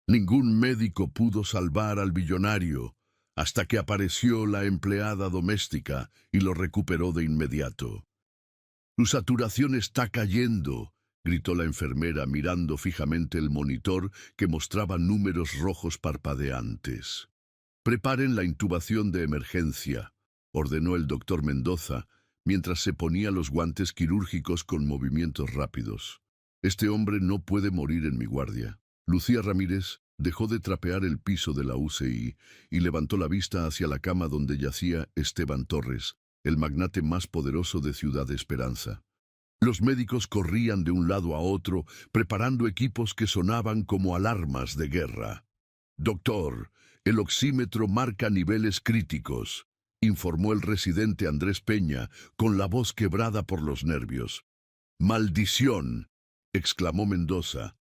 Ningún médico pudo salvar al billonario hasta que apareció la empleada doméstica y lo recuperó de inmediato. «Su saturación está cayendo», gritó la enfermera mirando fijamente el monitor que mostraba números rojos parpadeantes. «Preparen la intubación de emergencia», ordenó el doctor Mendoza, mientras se ponía los guantes quirúrgicos con movimientos rápidos. «Este hombre no puede morir en mi guardia». Lucía Ramírez dejó de trapear el piso de la UCI y levantó la vista hacia la cama donde yacía Esteban Torres, el magnate más poderoso de Ciudad Esperanza. Los médicos corrían de un lado a otro, preparando equipos que sonaban como alarmas de guerra. «Doctor, el oxímetro marca niveles críticos», informó el residente Andrés Peña, con la voz quebrada por los nervios. «¡Maldición!», exclamó Mendoza.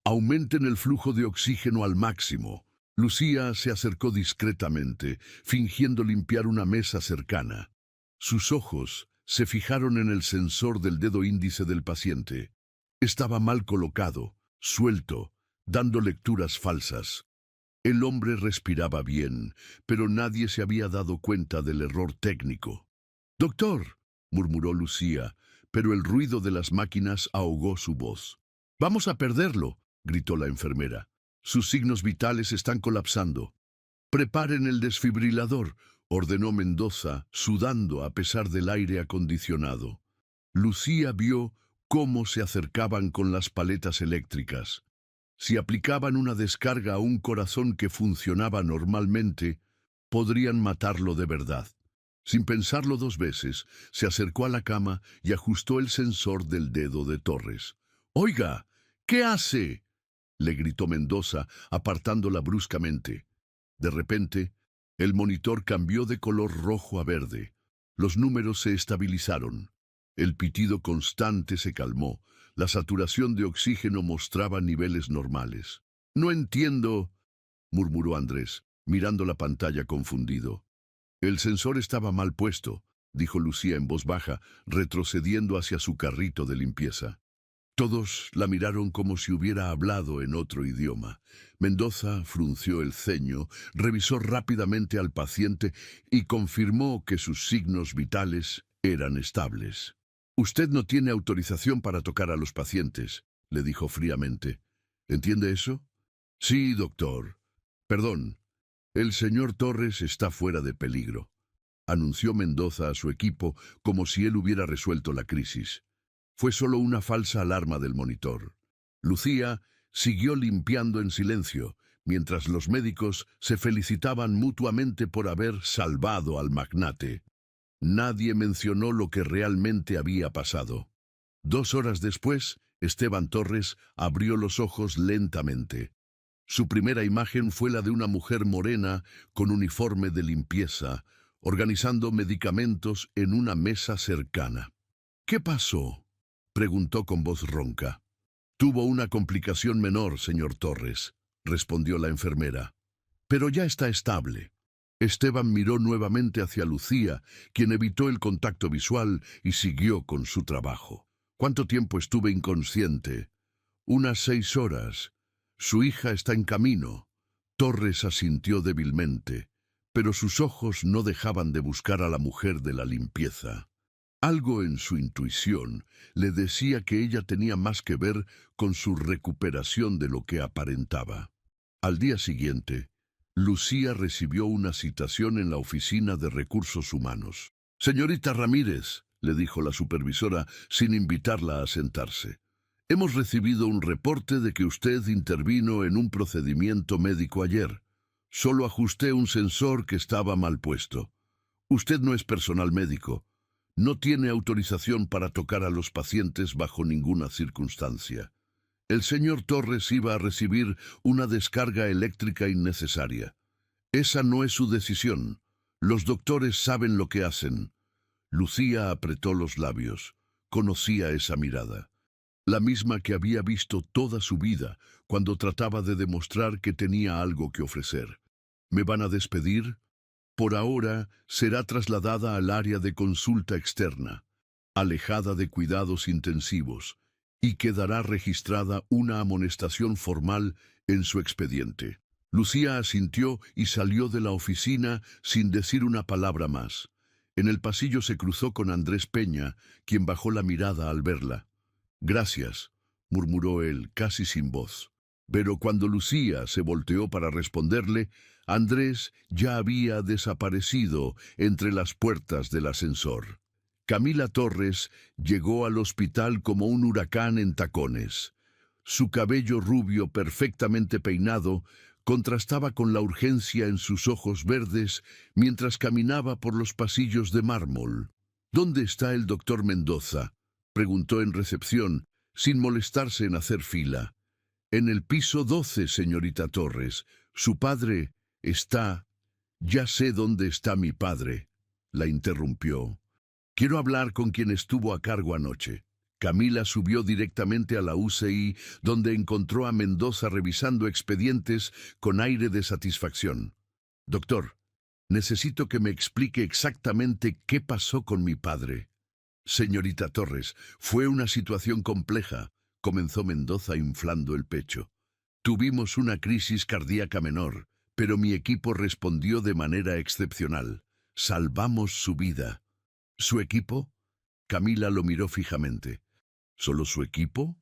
«Aumenten el flujo de oxígeno al máximo». Lucía se acercó discretamente, fingiendo limpiar una mesa cercana. Sus ojos se fijaron en el sensor del dedo índice del paciente. Estaba mal colocado, suelto, dando lecturas falsas. El hombre respiraba bien, pero nadie se había dado cuenta del error técnico. «Doctor», murmuró Lucía, pero el ruido de las máquinas ahogó su voz. «Vamos a perderlo», gritó la enfermera. «Sus signos vitales están colapsando». «Preparen el desfibrilador», ordenó Mendoza, sudando a pesar del aire acondicionado. Lucía vio cómo se acercaban con las paletas eléctricas. Si aplicaban una descarga a un corazón que funcionaba normalmente, podrían matarlo de verdad. Sin pensarlo dos veces, se acercó a la cama y ajustó el sensor del dedo de Torres. «Oiga, ¿qué hace?», le gritó Mendoza, apartándola bruscamente. De repente, el monitor cambió de color rojo a verde. Los números se estabilizaron. El pitido constante se calmó. La saturación de oxígeno mostraba niveles normales. «No entiendo», murmuró Andrés, mirando la pantalla confundido. «El sensor estaba mal puesto», dijo Lucía en voz baja, retrocediendo hacia su carrito de limpieza. Todos la miraron como si hubiera hablado en otro idioma. Mendoza frunció el ceño, revisó rápidamente al paciente y confirmó que sus signos vitales eran estables. «Usted no tiene autorización para tocar a los pacientes», le dijo fríamente. «¿Entiende eso?» «Sí, doctor. Perdón, el señor Torres está fuera de peligro», anunció Mendoza a su equipo como si él hubiera resuelto la crisis. Fue solo una falsa alarma del monitor. Lucía siguió limpiando en silencio, mientras los médicos se felicitaban mutuamente por haber salvado al magnate. Nadie mencionó lo que realmente había pasado. 2 horas después, Esteban Torres abrió los ojos lentamente. Su primera imagen fue la de una mujer morena con uniforme de limpieza, organizando medicamentos en una mesa cercana. «¿Qué pasó?», preguntó con voz ronca. «Tuvo una complicación menor, señor Torres», respondió la enfermera. «Pero ya está estable». Esteban miró nuevamente hacia Lucía, quien evitó el contacto visual y siguió con su trabajo. «¿Cuánto tiempo estuve inconsciente?» «Unas 6 horas. Su hija está en camino». Torres asintió débilmente, pero sus ojos no dejaban de buscar a la mujer de la limpieza. Algo en su intuición le decía que ella tenía más que ver con su recuperación de lo que aparentaba. Al día siguiente, Lucía recibió una citación en la oficina de recursos humanos. «Señorita Ramírez», le dijo la supervisora sin invitarla a sentarse, «hemos recibido un reporte de que usted intervino en un procedimiento médico ayer. Solo ajusté un sensor que estaba mal puesto. Usted no es personal médico. No tiene autorización para tocar a los pacientes bajo ninguna circunstancia. El señor Torres iba a recibir una descarga eléctrica innecesaria. Esa no es su decisión. Los doctores saben lo que hacen». Lucía apretó los labios. Conocía esa mirada. La misma que había visto toda su vida cuando trataba de demostrar que tenía algo que ofrecer. «¿Me van a despedir?» Por ahora será trasladada al área de consulta externa, alejada de cuidados intensivos, y quedará registrada una amonestación formal en su expediente. Lucía asintió y salió de la oficina sin decir una palabra más. En el pasillo se cruzó con Andrés Peña, quien bajó la mirada al verla. «Gracias», murmuró él, casi sin voz. Pero cuando Lucía se volteó para responderle, Andrés ya había desaparecido entre las puertas del ascensor. Camila Torres llegó al hospital como un huracán en tacones. Su cabello rubio perfectamente peinado contrastaba con la urgencia en sus ojos verdes mientras caminaba por los pasillos de mármol. «¿Dónde está el doctor Mendoza?», preguntó en recepción, sin molestarse en hacer fila. «En el piso 12, señorita Torres. Su padre está...» «Ya sé dónde está mi padre», la interrumpió. «Quiero hablar con quien estuvo a cargo anoche». Camila subió directamente a la UCI, donde encontró a Mendoza revisando expedientes con aire de satisfacción. «Doctor, necesito que me explique exactamente qué pasó con mi padre». «Señorita Torres, fue una situación compleja», comenzó Mendoza inflando el pecho. «Tuvimos una crisis cardíaca menor, pero mi equipo respondió de manera excepcional. Salvamos su vida». «¿Su equipo?». Camila lo miró fijamente. «¿Solo su equipo?».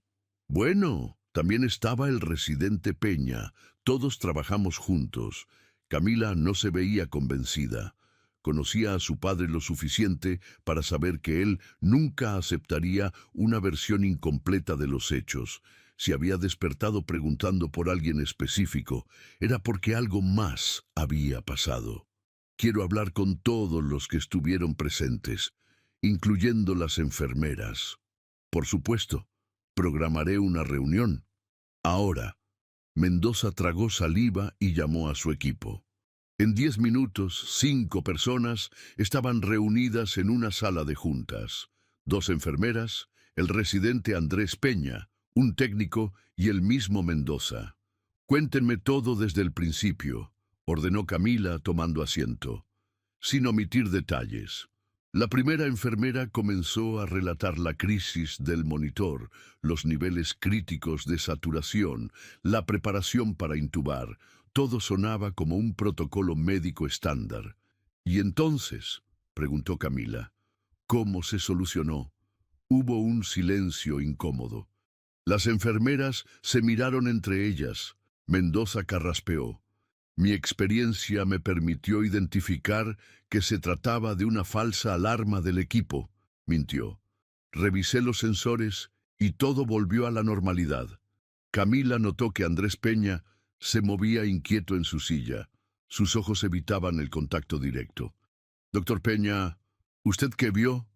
«Bueno, también estaba el residente Peña. Todos trabajamos juntos». Camila no se veía convencida. Conocía a su padre lo suficiente para saber que él nunca aceptaría una versión incompleta de los hechos. Si había despertado preguntando por alguien específico, era porque algo más había pasado. «Quiero hablar con todos los que estuvieron presentes, incluyendo las enfermeras». «Por supuesto, programaré una reunión». «Ahora». Mendoza tragó saliva y llamó a su equipo. En 10 minutos, 5 personas estaban reunidas en una sala de juntas. 2 enfermeras, el residente Andrés Peña, un técnico y el mismo Mendoza. «Cuéntenme todo desde el principio», ordenó Camila tomando asiento, sin omitir detalles. La primera enfermera comenzó a relatar la crisis del monitor, los niveles críticos de saturación, la preparación para intubar. Todo sonaba como un protocolo médico estándar. «¿Y entonces?», preguntó Camila. «¿Cómo se solucionó?». Hubo un silencio incómodo. Las enfermeras se miraron entre ellas. Mendoza carraspeó. «Mi experiencia me permitió identificar que se trataba de una falsa alarma del equipo», mintió. «Revisé los sensores y todo volvió a la normalidad». Camila notó que Andrés Peña se movía inquieto en su silla. Sus ojos evitaban el contacto directo. «Doctor Peña, ¿usted qué vio?»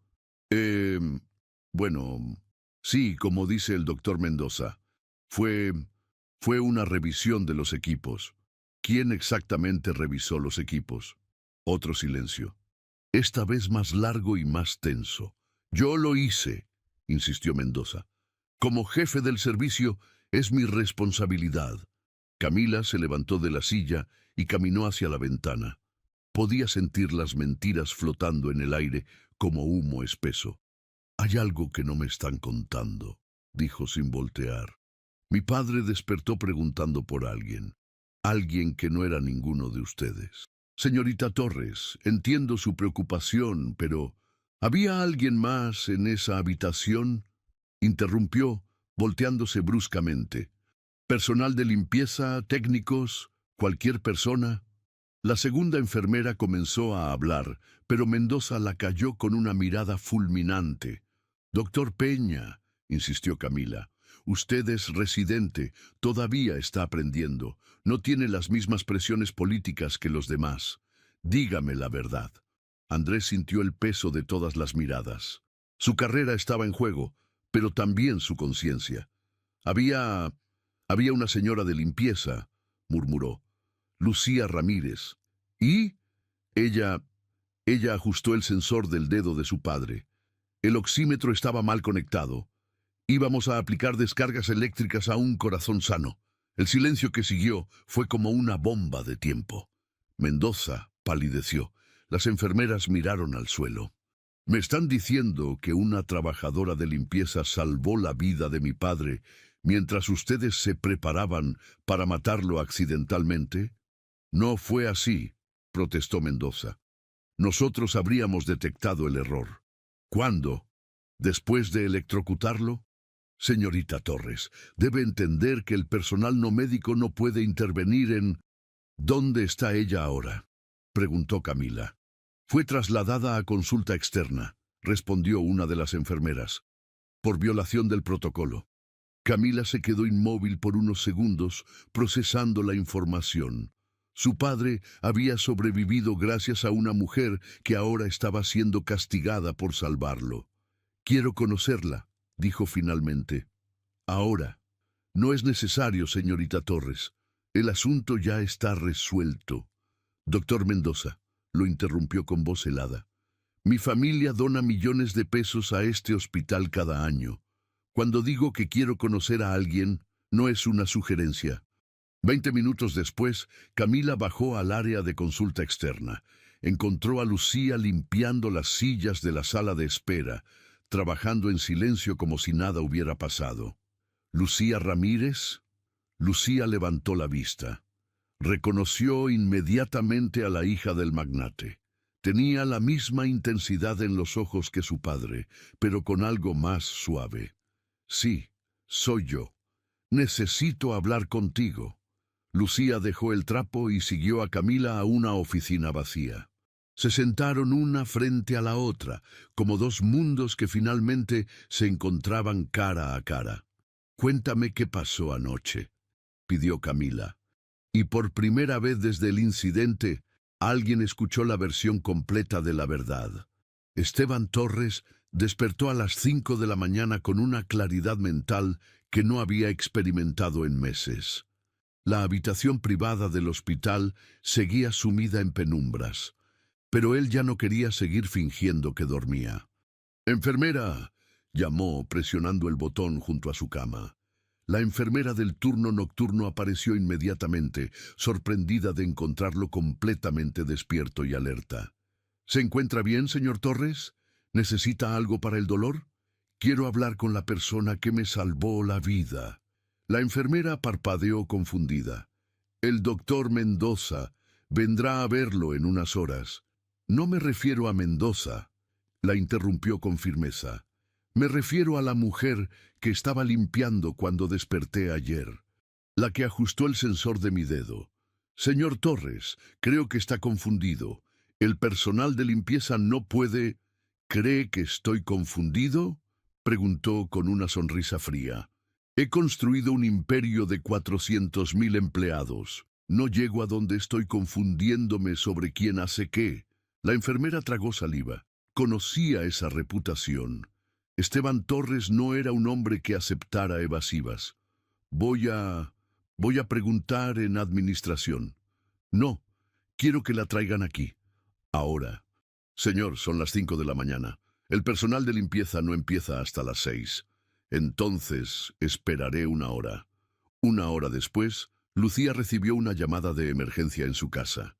Bueno, sí, como dice el doctor Mendoza. Fue una revisión de los equipos». «¿Quién exactamente revisó los equipos?». Otro silencio. Esta vez más largo y más tenso. «Yo lo hice», insistió Mendoza. «Como jefe del servicio, es mi responsabilidad». Camila se levantó de la silla y caminó hacia la ventana. Podía sentir las mentiras flotando en el aire como humo espeso. «Hay algo que no me están contando», dijo sin voltear. «Mi padre despertó preguntando por alguien. Alguien que no era ninguno de ustedes. Señorita Torres, entiendo su preocupación, pero ¿había alguien más en esa habitación?», interrumpió, volteándose bruscamente. «¿Personal de limpieza, técnicos, cualquier persona?». La segunda enfermera comenzó a hablar, pero Mendoza la calló con una mirada fulminante. «Doctor Peña», insistió Camila, «usted es residente, todavía está aprendiendo, no tiene las mismas presiones políticas que los demás. Dígame la verdad». Andrés sintió el peso de todas las miradas. Su carrera estaba en juego, pero también su conciencia. Había una señora de limpieza», murmuró. «Lucía Ramírez. ¿Y?» Ella ajustó el sensor del dedo de su padre. El oxímetro estaba mal conectado. Íbamos a aplicar descargas eléctricas a un corazón sano. El silencio que siguió fue como una bomba de tiempo. Mendoza palideció. Las enfermeras miraron al suelo. «Me están diciendo que una trabajadora de limpieza salvó la vida de mi padre mientras ustedes se preparaban para matarlo accidentalmente? No fue así, protestó Mendoza. Nosotros habríamos detectado el error. ¿Cuándo? ¿Después de electrocutarlo? Señorita Torres, debe entender que el personal no médico no puede intervenir en... ¿Dónde está ella ahora?, preguntó Camila. Fue trasladada a consulta externa, respondió una de las enfermeras, por violación del protocolo. Camila se quedó inmóvil por unos segundos, procesando la información. Su padre había sobrevivido gracias a una mujer que ahora estaba siendo castigada por salvarlo. Quiero conocerla, dijo finalmente. Ahora. No es necesario, señorita Torres. El asunto ya está resuelto. Doctor Mendoza, lo interrumpió con voz helada. Mi familia dona millones de pesos a este hospital cada año. Cuando digo que quiero conocer a alguien, no es una sugerencia. 20 minutos después, Camila bajó al área de consulta externa. Encontró a Lucía limpiando las sillas de la sala de espera, trabajando en silencio como si nada hubiera pasado. ¿Lucía Ramírez? Lucía levantó la vista. Reconoció inmediatamente a la hija del magnate. Tenía la misma intensidad en los ojos que su padre, pero con algo más suave. Sí, soy yo. Necesito hablar contigo. Lucía dejó el trapo y siguió a Camila a una oficina vacía. Se sentaron una frente a la otra, como dos mundos que finalmente se encontraban cara a cara. Cuéntame qué pasó anoche, pidió Camila. Y por primera vez desde el incidente, alguien escuchó la versión completa de la verdad. Esteban Torres despertó a las 5 de la mañana con una claridad mental que no había experimentado en meses. La habitación privada del hospital seguía sumida en penumbras, pero él ya no quería seguir fingiendo que dormía. «¡Enfermera!», llamó, presionando el botón junto a su cama. La enfermera del turno nocturno apareció inmediatamente, sorprendida de encontrarlo completamente despierto y alerta. «¿Se encuentra bien, señor Torres? ¿Necesita algo para el dolor? Quiero hablar con la persona que me salvó la vida». La enfermera parpadeó confundida. «El doctor Mendoza vendrá a verlo en unas horas». «No me refiero a Mendoza», la interrumpió con firmeza. «Me refiero a la mujer que estaba limpiando cuando desperté ayer, la que ajustó el sensor de mi dedo. Señor Torres, creo que está confundido. El personal de limpieza no puede...» «¿Cree que estoy confundido?», preguntó con una sonrisa fría. «He construido un imperio de 400.000 empleados. No llego a donde estoy confundiéndome sobre quién hace qué». La enfermera tragó saliva. Conocía esa reputación. Esteban Torres no era un hombre que aceptara evasivas. Voy a preguntar en administración». «No, quiero que la traigan aquí. Ahora». «Señor, son las 5 de la mañana. El personal de limpieza no empieza hasta las 6. Entonces, esperaré una hora». Una hora después, Lucía recibió una llamada de emergencia en su casa.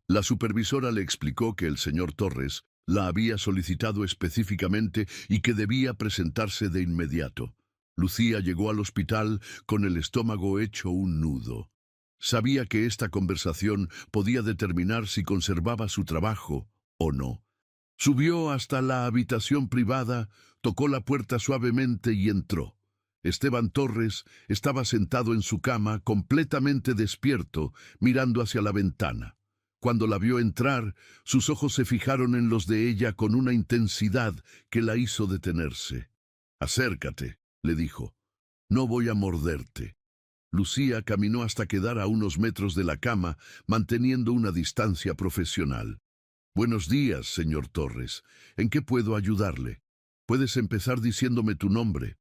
La supervisora le explicó que el señor Torres la había solicitado específicamente y que debía presentarse de inmediato. Lucía llegó al hospital con el estómago hecho un nudo. Sabía que esta conversación podía determinar si conservaba su trabajo o no. Subió hasta la habitación privada, tocó la puerta suavemente y entró. Esteban Torres estaba sentado en su cama, completamente despierto, mirando hacia la ventana. Cuando la vio entrar, sus ojos se fijaron en los de ella con una intensidad que la hizo detenerse. «Acércate», le dijo. «No voy a morderte». Lucía caminó hasta quedar a unos metros de la cama, manteniendo una distancia profesional. «Buenos días, señor Torres. ¿En qué puedo ayudarle? Puedes empezar diciéndome tu nombre».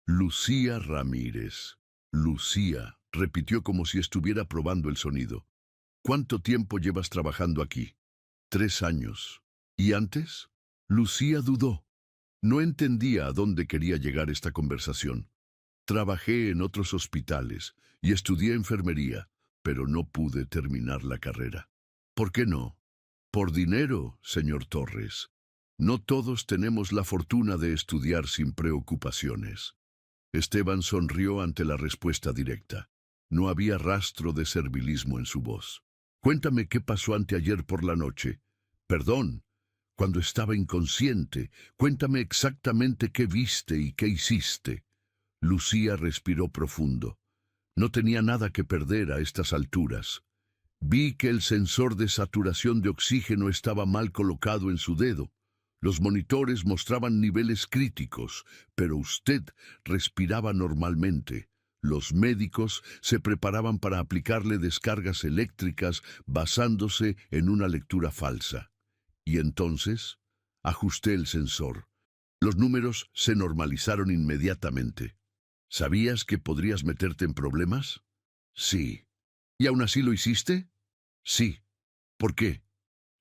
«Lucía Ramírez». «Lucía», repitió como si estuviera probando el sonido. «¿Cuánto tiempo llevas trabajando aquí?» «3 años». «¿Y antes?» Lucía dudó. No entendía a dónde quería llegar esta conversación. «Trabajé en otros hospitales y estudié enfermería, pero no pude terminar la carrera». «¿Por qué no?» «Por dinero, señor Torres. No todos tenemos la fortuna de estudiar sin preocupaciones». Esteban sonrió ante la respuesta directa. No había rastro de servilismo en su voz. Cuéntame qué pasó anteayer por la noche. Perdón, cuando estaba inconsciente. Cuéntame exactamente qué viste y qué hiciste. Lucía respiró profundo. No tenía nada que perder a estas alturas. Vi que el sensor de saturación de oxígeno estaba mal colocado en su dedo. Los monitores mostraban niveles críticos, pero usted respiraba normalmente. Los médicos se preparaban para aplicarle descargas eléctricas basándose en una lectura falsa. Y entonces ajusté el sensor. Los números se normalizaron inmediatamente. ¿Sabías que podrías meterte en problemas? Sí. ¿Y aún así lo hiciste? Sí. ¿Por qué?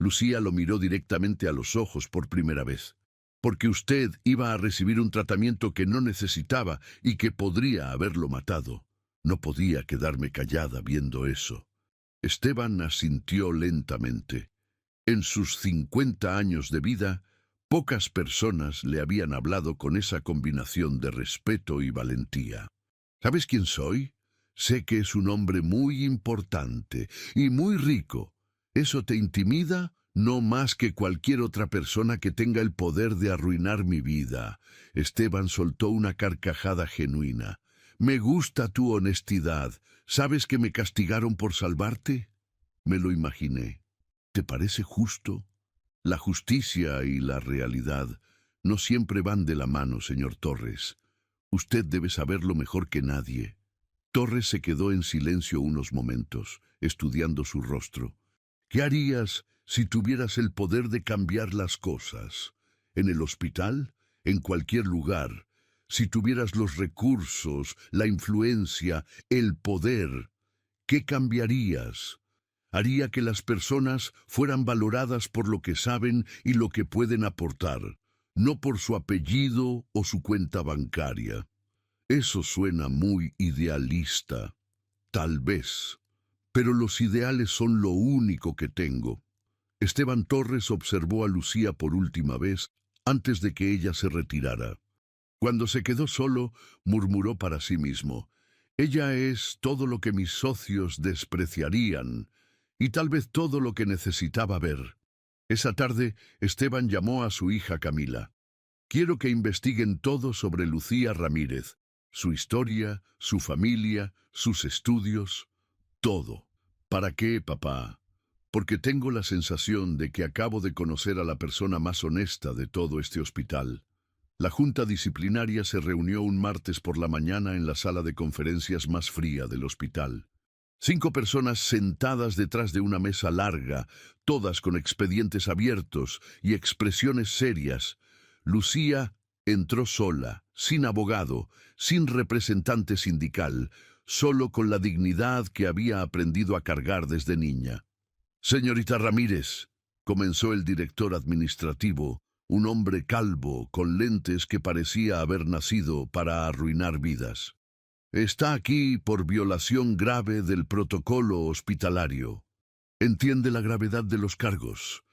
Lucía lo miró directamente a los ojos por primera vez. Porque usted iba a recibir un tratamiento que no necesitaba y que podría haberlo matado. No podía quedarme callada viendo eso. Esteban asintió lentamente. En sus 50 años de vida, pocas personas le habían hablado con esa combinación de respeto y valentía. ¿Sabes quién soy? Sé que es un hombre muy importante y muy rico. ¿Eso te intimida? No más que cualquier otra persona que tenga el poder de arruinar mi vida. Esteban soltó una carcajada genuina. Me gusta tu honestidad. ¿Sabes que me castigaron por salvarte? Me lo imaginé. ¿Te parece justo? La justicia y la realidad no siempre van de la mano, señor Torres. Usted debe saberlo mejor que nadie. Torres se quedó en silencio unos momentos, estudiando su rostro. ¿Qué harías si tuvieras el poder de cambiar las cosas? ¿En el hospital? ¿En cualquier lugar? Si tuvieras los recursos, la influencia, el poder, ¿qué cambiarías? Haría que las personas fueran valoradas por lo que saben y lo que pueden aportar, no por su apellido o su cuenta bancaria. Eso suena muy idealista, tal vez, pero los ideales son lo único que tengo. Esteban Torres observó a Lucía por última vez antes de que ella se retirara. Cuando se quedó solo, murmuró para sí mismo: ella es todo lo que mis socios despreciarían, y tal vez todo lo que necesitaba ver. Esa tarde, Esteban llamó a su hija Camila. Quiero que investiguen todo sobre Lucía Ramírez, su historia, su familia, sus estudios, todo. ¿Para qué, papá? Porque tengo la sensación de que acabo de conocer a la persona más honesta de todo este hospital. La junta disciplinaria se reunió un martes por la mañana en la sala de conferencias más fría del hospital. 5 personas sentadas detrás de una mesa larga, todas con expedientes abiertos y expresiones serias. Lucía entró sola, sin abogado, sin representante sindical, solo con la dignidad que había aprendido a cargar desde niña. Señorita Ramírez, comenzó el director administrativo, un hombre calvo con lentes que parecía haber nacido para arruinar vidas. Está aquí por violación grave del protocolo hospitalario. ¿Entiende la gravedad de los cargos?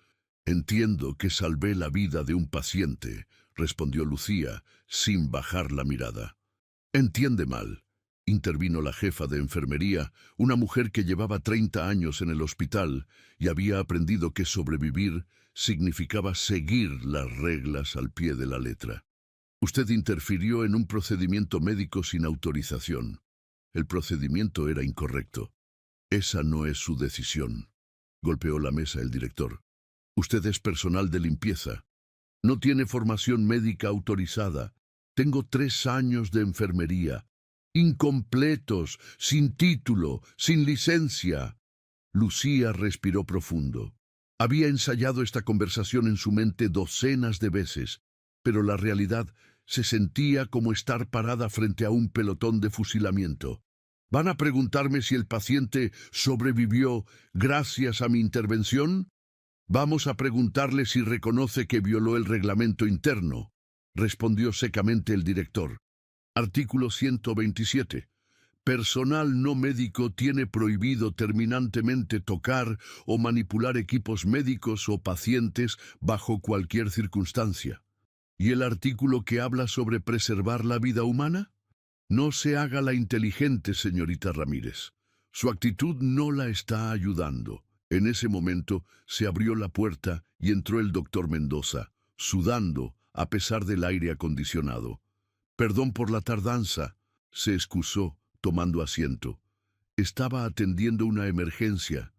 Entiendo que salvé la vida de un paciente, respondió Lucía, sin bajar la mirada. Entiende mal, intervino la jefa de enfermería, una mujer que llevaba 30 años en el hospital y había aprendido que sobrevivir significaba seguir las reglas al pie de la letra. Usted interfirió en un procedimiento médico sin autorización. El procedimiento era incorrecto. Esa no es su decisión. Golpeó la mesa el director. Usted es personal de limpieza. No tiene formación médica autorizada. Tengo 3 años de enfermería. Incompletos, sin título, sin licencia. Lucía respiró profundo. Había ensayado esta conversación en su mente docenas de veces, pero la realidad se sentía como estar parada frente a un pelotón de fusilamiento. ¿Van a preguntarme si el paciente sobrevivió gracias a mi intervención? Vamos a preguntarle si reconoce que violó el reglamento interno, respondió secamente el director. Artículo 127. Personal no médico tiene prohibido terminantemente tocar o manipular equipos médicos o pacientes bajo cualquier circunstancia. ¿Y el artículo que habla sobre preservar la vida humana? No se haga la inteligente, señorita Ramírez. Su actitud no la está ayudando. En ese momento se abrió la puerta y entró el doctor Mendoza, sudando a pesar del aire acondicionado. Perdón por la tardanza, se excusó, tomando asiento. Estaba atendiendo una emergencia.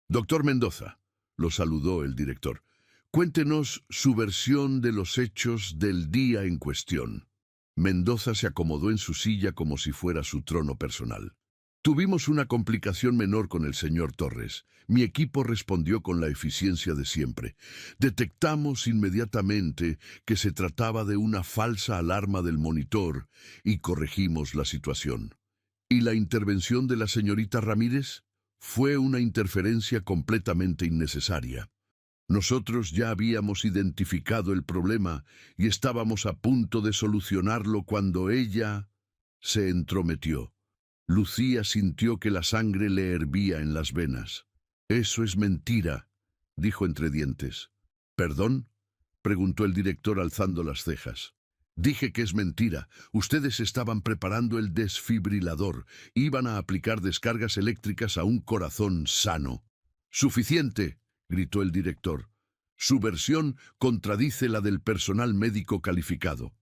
Doctor Mendoza, lo saludó el director. Cuéntenos su versión de los hechos del día en cuestión. Mendoza se acomodó en su silla como si fuera su trono personal. Tuvimos una complicación menor con el señor Torres. Mi equipo respondió con la eficiencia de siempre. Detectamos inmediatamente que se trataba de una falsa alarma del monitor y corregimos la situación. ¿Y la intervención de la señorita Ramírez? Fue una interferencia completamente innecesaria. Nosotros ya habíamos identificado el problema y estábamos a punto de solucionarlo cuando ella se entrometió. Lucía sintió que la sangre le hervía en las venas. «Eso es mentira», dijo entre dientes. «¿Perdón?», preguntó el director alzando las cejas. «Dije que es mentira. Ustedes estaban preparando el desfibrilador. Iban a aplicar descargas eléctricas a un corazón sano». «Suficiente», gritó el director. «Su versión contradice la del personal médico calificado.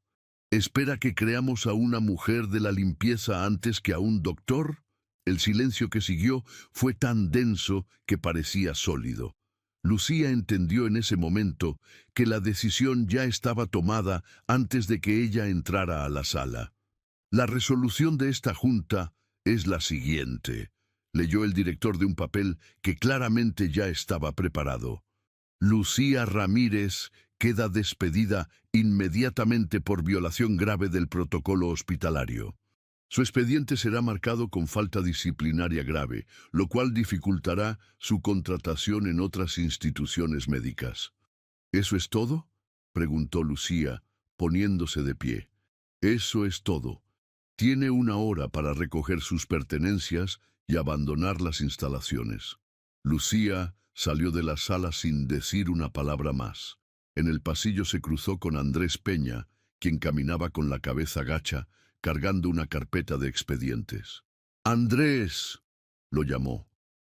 ¿Espera que creamos a una mujer de la limpieza antes que a un doctor?». El silencio que siguió fue tan denso que parecía sólido. Lucía entendió en ese momento que la decisión ya estaba tomada antes de que ella entrara a la sala. «La resolución de esta junta es la siguiente», leyó el director de un papel que claramente ya estaba preparado. «Lucía Ramírez queda despedida inmediatamente por violación grave del protocolo hospitalario. Su expediente será marcado con falta disciplinaria grave, lo cual dificultará su contratación en otras instituciones médicas». «¿Eso es todo?», preguntó Lucía, poniéndose de pie. «Eso es todo. Tiene una hora para recoger sus pertenencias y abandonar las instalaciones». Lucía salió de la sala sin decir una palabra más. En el pasillo se cruzó con Andrés Peña, quien caminaba con la cabeza gacha, cargando una carpeta de expedientes. «Andrés», lo llamó.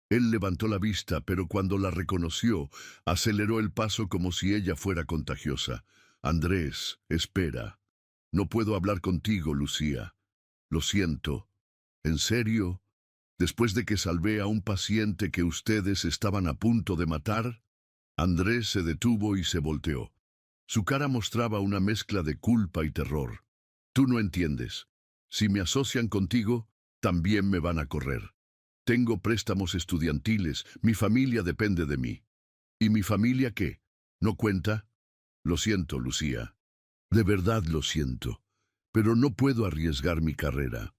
Él levantó la vista, pero cuando la reconoció, aceleró el paso como si ella fuera contagiosa. «Andrés, espera. No puedo hablar contigo, Lucía. Lo siento. ¿En serio? ¿Después de que salvé a un paciente que ustedes estaban a punto de matar?». Andrés se detuvo y se volteó. Su cara mostraba una mezcla de culpa y terror. «Tú no entiendes. Si me asocian contigo, también me van a correr. Tengo préstamos estudiantiles, mi familia depende de mí». «¿Y mi familia qué? ¿No cuenta?». «Lo siento, Lucía. De verdad lo siento. Pero no puedo arriesgar mi carrera».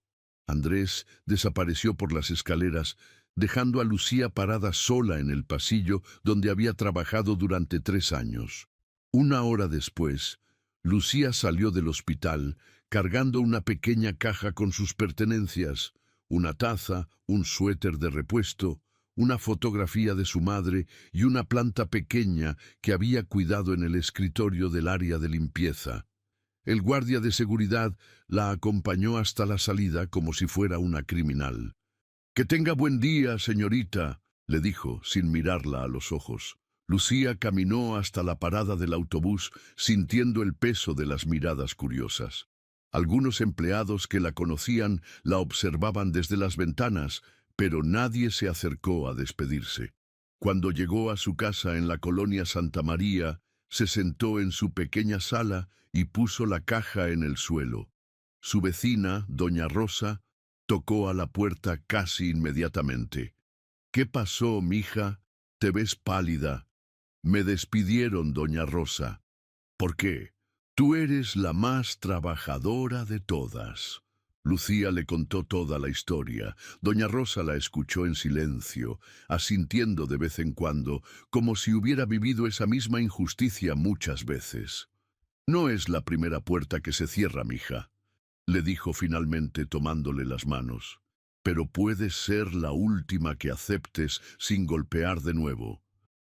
Andrés desapareció por las escaleras, dejando a Lucía parada sola en el pasillo donde había trabajado durante 3 años. Una hora después, Lucía salió del hospital cargando una pequeña caja con sus pertenencias, una taza, un suéter de repuesto, una fotografía de su madre y una planta pequeña que había cuidado en el escritorio del área de limpieza. El guardia de seguridad la acompañó hasta la salida como si fuera una criminal. «Que tenga buen día, señorita», le dijo, sin mirarla a los ojos. Lucía caminó hasta la parada del autobús, sintiendo el peso de las miradas curiosas. Algunos empleados que la conocían la observaban desde las ventanas, pero nadie se acercó a despedirse. Cuando llegó a su casa en la colonia Santa María, se sentó en su pequeña sala y puso la caja en el suelo. Su vecina, doña Rosa, tocó a la puerta casi inmediatamente. «¿Qué pasó, mija? Te ves pálida». «Me despidieron, doña Rosa». «¿Por qué?». «Tú eres la más trabajadora de todas». Lucía le contó toda la historia. Doña Rosa la escuchó en silencio, asintiendo de vez en cuando, como si hubiera vivido esa misma injusticia muchas veces. «No es la primera puerta que se cierra, mija», le dijo finalmente tomándole las manos. «Pero puede ser la última que aceptes sin golpear de nuevo».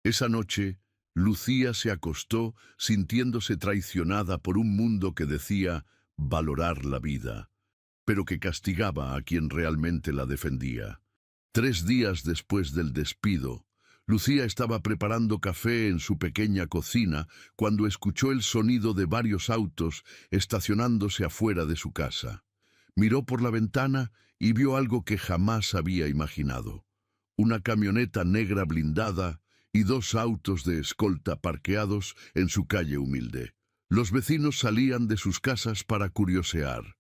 Esa noche, Lucía se acostó sintiéndose traicionada por un mundo que decía valorar la vida. pero que castigaba a quien realmente la defendía. 3 días después del despido, Lucía estaba preparando café en su pequeña cocina cuando escuchó el sonido de varios autos estacionándose afuera de su casa. Miró por la ventana y vio algo que jamás había imaginado: una camioneta negra blindada y 2 autos de escolta parqueados en su calle humilde. Los vecinos salían de sus casas para curiosear.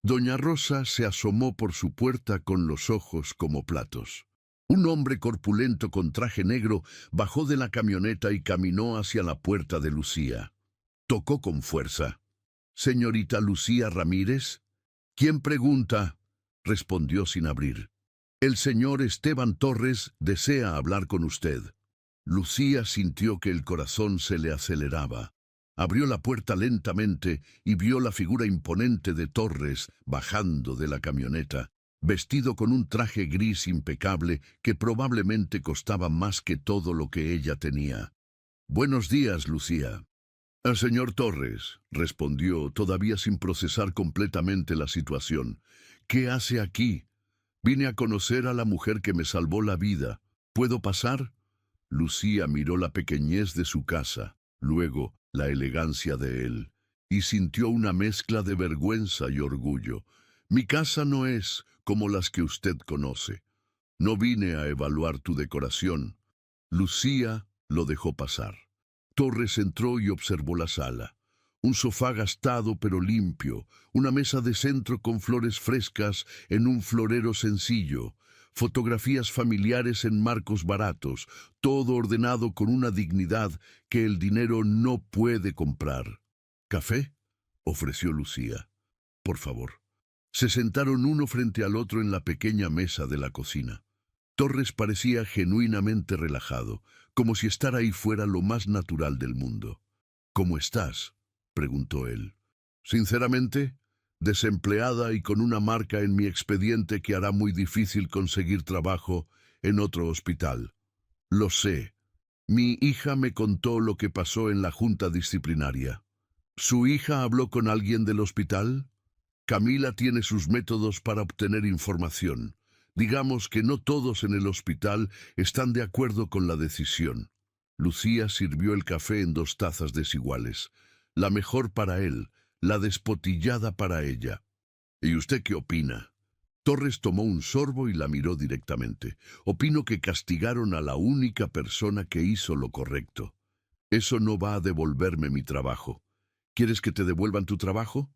Doña Rosa se asomó por su puerta con los ojos como platos. Un hombre corpulento con traje negro bajó de la camioneta y caminó hacia la puerta de Lucía. Tocó con fuerza. «¿Señorita Lucía Ramírez?» «¿Quién pregunta?», respondió sin abrir. «El señor Esteban Torres desea hablar con usted». Lucía sintió que el corazón se le aceleraba. Abrió la puerta lentamente y vio la figura imponente de Torres bajando de la camioneta, vestido con un traje gris impecable que probablemente costaba más que todo lo que ella tenía. «Buenos días, Lucía». «El señor Torres», respondió, todavía sin procesar completamente la situación. «¿Qué hace aquí?» «Vine a conocer a la mujer que me salvó la vida. ¿Puedo pasar?» Lucía miró la pequeñez de su casa, luego la elegancia de él, y sintió una mezcla de vergüenza y orgullo. «Mi casa no es como las que usted conoce. No vine a evaluar tu decoración». Lucía lo dejó pasar. Torres entró y observó la sala. Un sofá gastado pero limpio, una mesa de centro con flores frescas en un florero sencillo, fotografías familiares en marcos baratos, todo ordenado con una dignidad que el dinero no puede comprar. «¿Café?», ofreció Lucía. «Por favor». Se sentaron uno frente al otro en la pequeña mesa de la cocina. Torres parecía genuinamente relajado, como si estar ahí fuera lo más natural del mundo. «¿Cómo estás?», preguntó él. «Sinceramente, desempleada y con una marca en mi expediente que hará muy difícil conseguir trabajo en otro hospital». «Lo sé. Mi hija me contó lo que pasó en la junta disciplinaria». «¿Su hija habló con alguien del hospital?» «Camila tiene sus métodos para obtener información. Digamos que no todos en el hospital están de acuerdo con la decisión». Lucía sirvió el café en 2 tazas desiguales. La mejor para él, la despotillada para ella. «¿Y usted qué opina?» Torres tomó un sorbo y la miró directamente. «Opino que castigaron a la única persona que hizo lo correcto. Eso no va a devolverme mi trabajo». «¿Quieres que te devuelvan tu trabajo?».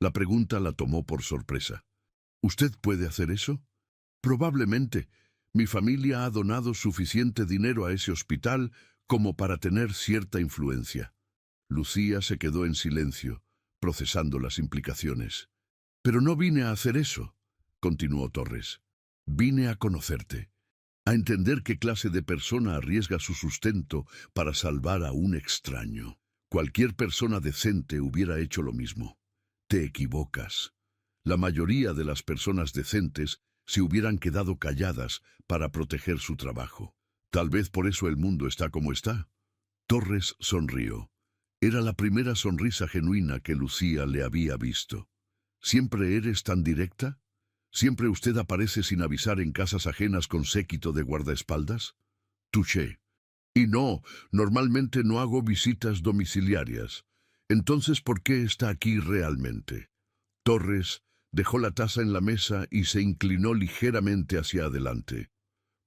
La pregunta la tomó por sorpresa. «¿Usted puede hacer eso?». «Probablemente. Mi familia ha donado suficiente dinero a ese hospital como para tener cierta influencia». Lucía se quedó en silencio, procesando las implicaciones. «Pero no vine a hacer eso», continuó Torres. «Vine a conocerte, a entender qué clase de persona arriesga su sustento para salvar a un extraño. Cualquier persona decente hubiera hecho lo mismo». «Te equivocas. La mayoría de las personas decentes se hubieran quedado calladas para proteger su trabajo. Tal vez por eso el mundo está como está». Torres sonrió. Era la primera sonrisa genuina que Lucía le había visto. «¿Siempre eres tan directa? ¿Siempre usted aparece sin avisar en casas ajenas con séquito de guardaespaldas?» «Touché. Y no, normalmente no hago visitas domiciliarias. Entonces, ¿por qué está aquí realmente?». Torres dejó la taza en la mesa y se inclinó ligeramente hacia adelante.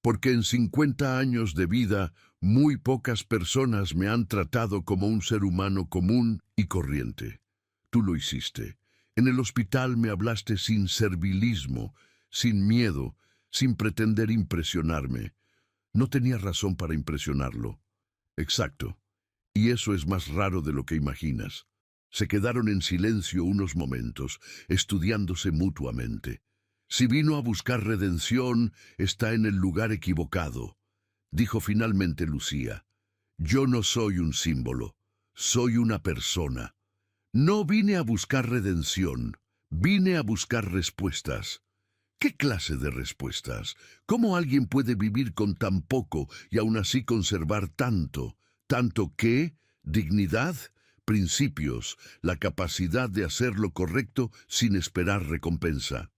«Porque en 50 años de vida, muy pocas personas me han tratado como un ser humano común y corriente. Tú lo hiciste. En el hospital me hablaste sin servilismo, sin miedo, sin pretender impresionarme. No tenía razón para impresionarlo». «Exacto. Y eso es más raro de lo que imaginas». Se quedaron en silencio unos momentos, estudiándose mutuamente. «Si vino a buscar redención, está en el lugar equivocado», dijo finalmente Lucía. «Yo no soy un símbolo, soy una persona. No vine a buscar redención, vine a buscar respuestas». «¿Qué clase de respuestas? ¿Cómo alguien puede vivir con tan poco y aún así conservar tanto? ¿Tanto qué? ¿Dignidad? principios, la capacidad de hacer lo correcto sin esperar recompensa.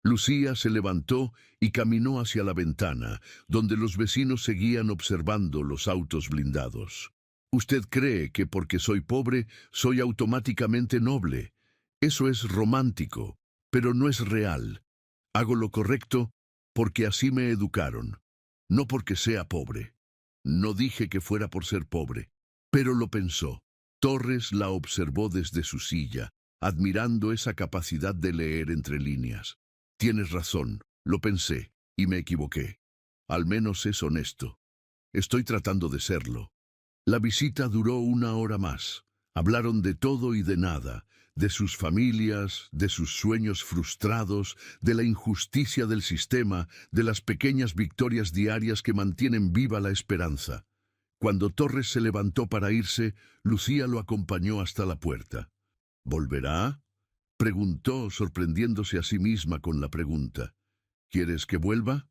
Lucía se levantó y caminó hacia la ventana, donde los vecinos seguían observando los autos blindados. Usted cree que porque soy pobre, soy automáticamente noble. Eso es romántico, pero no es real. Hago lo correcto porque así me educaron, no porque sea pobre. No dije que fuera por ser pobre, pero lo pensó. Torres la observó desde su silla, admirando esa capacidad de leer entre líneas. Tienes razón, lo pensé, y me equivoqué. Al menos es honesto. Estoy tratando de serlo. La visita duró 1 hora más. Hablaron de todo y de nada, de sus familias, de sus sueños frustrados, de la injusticia del sistema, de las pequeñas victorias diarias que mantienen viva la esperanza. Cuando Torres se levantó para irse, Lucía lo acompañó hasta la puerta. ¿Volverá?, preguntó, sorprendiéndose a sí misma con la pregunta. ¿Quieres que vuelva?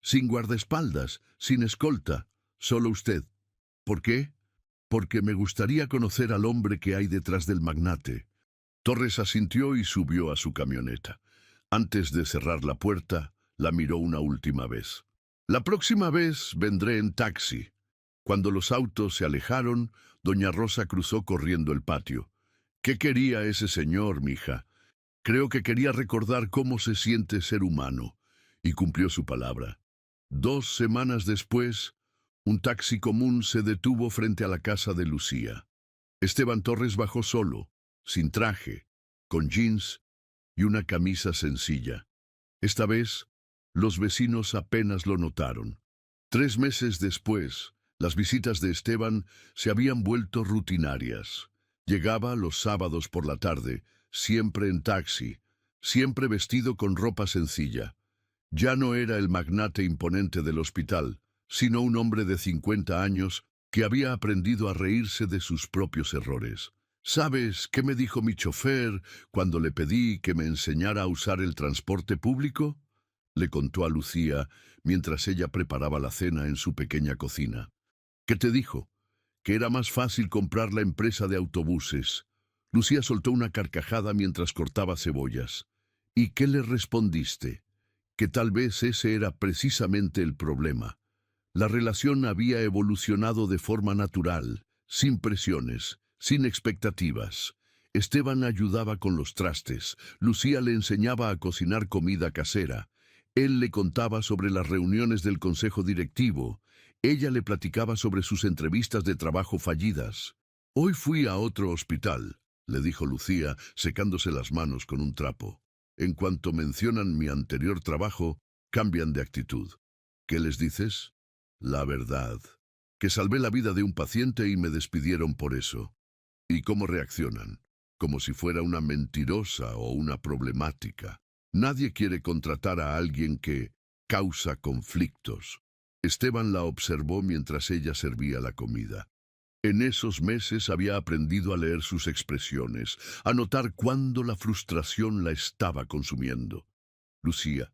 Sin guardaespaldas, sin escolta, solo usted. ¿Por qué? Porque me gustaría conocer al hombre que hay detrás del magnate. Torres asintió y subió a su camioneta. Antes de cerrar la puerta, la miró una última vez. La próxima vez vendré en taxi. Cuando los autos se alejaron, doña Rosa cruzó corriendo el patio. ¿Qué quería ese señor, mija? Creo que quería recordar cómo se siente ser humano, y cumplió su palabra. 2 semanas después, un taxi común se detuvo frente a la casa de Lucía. Esteban Torres bajó solo, sin traje, con jeans y una camisa sencilla. Esta vez, los vecinos apenas lo notaron. 3 meses después, las visitas de Esteban se habían vuelto rutinarias. Llegaba los sábados por la tarde, siempre en taxi, siempre vestido con ropa sencilla. Ya no era el magnate imponente del hospital, sino un hombre de 50 años que había aprendido a reírse de sus propios errores. ¿Sabes qué me dijo mi chofer cuando le pedí que me enseñara a usar el transporte público?, le contó a Lucía mientras ella preparaba la cena en su pequeña cocina. ¿Qué te dijo? Que era más fácil comprar la empresa de autobuses. Lucía soltó una carcajada mientras cortaba cebollas. ¿Y qué le respondiste? Que tal vez ese era precisamente el problema. La relación había evolucionado de forma natural, sin presiones, sin expectativas. Esteban ayudaba con los trastes, Lucía le enseñaba a cocinar comida casera. Él le contaba sobre las reuniones del consejo directivo. Ella le platicaba sobre sus entrevistas de trabajo fallidas. Hoy fui a otro hospital, le dijo Lucía, secándose las manos con un trapo. En cuanto mencionan mi anterior trabajo, cambian de actitud. ¿Qué les dices? La verdad, que salvé la vida de un paciente y me despidieron por eso. ¿Y cómo reaccionan? Como si fuera una mentirosa o una problemática. Nadie quiere contratar a alguien que causa conflictos. Esteban la observó mientras ella servía la comida. En esos meses había aprendido a leer sus expresiones, a notar cuándo la frustración la estaba consumiendo. Lucía,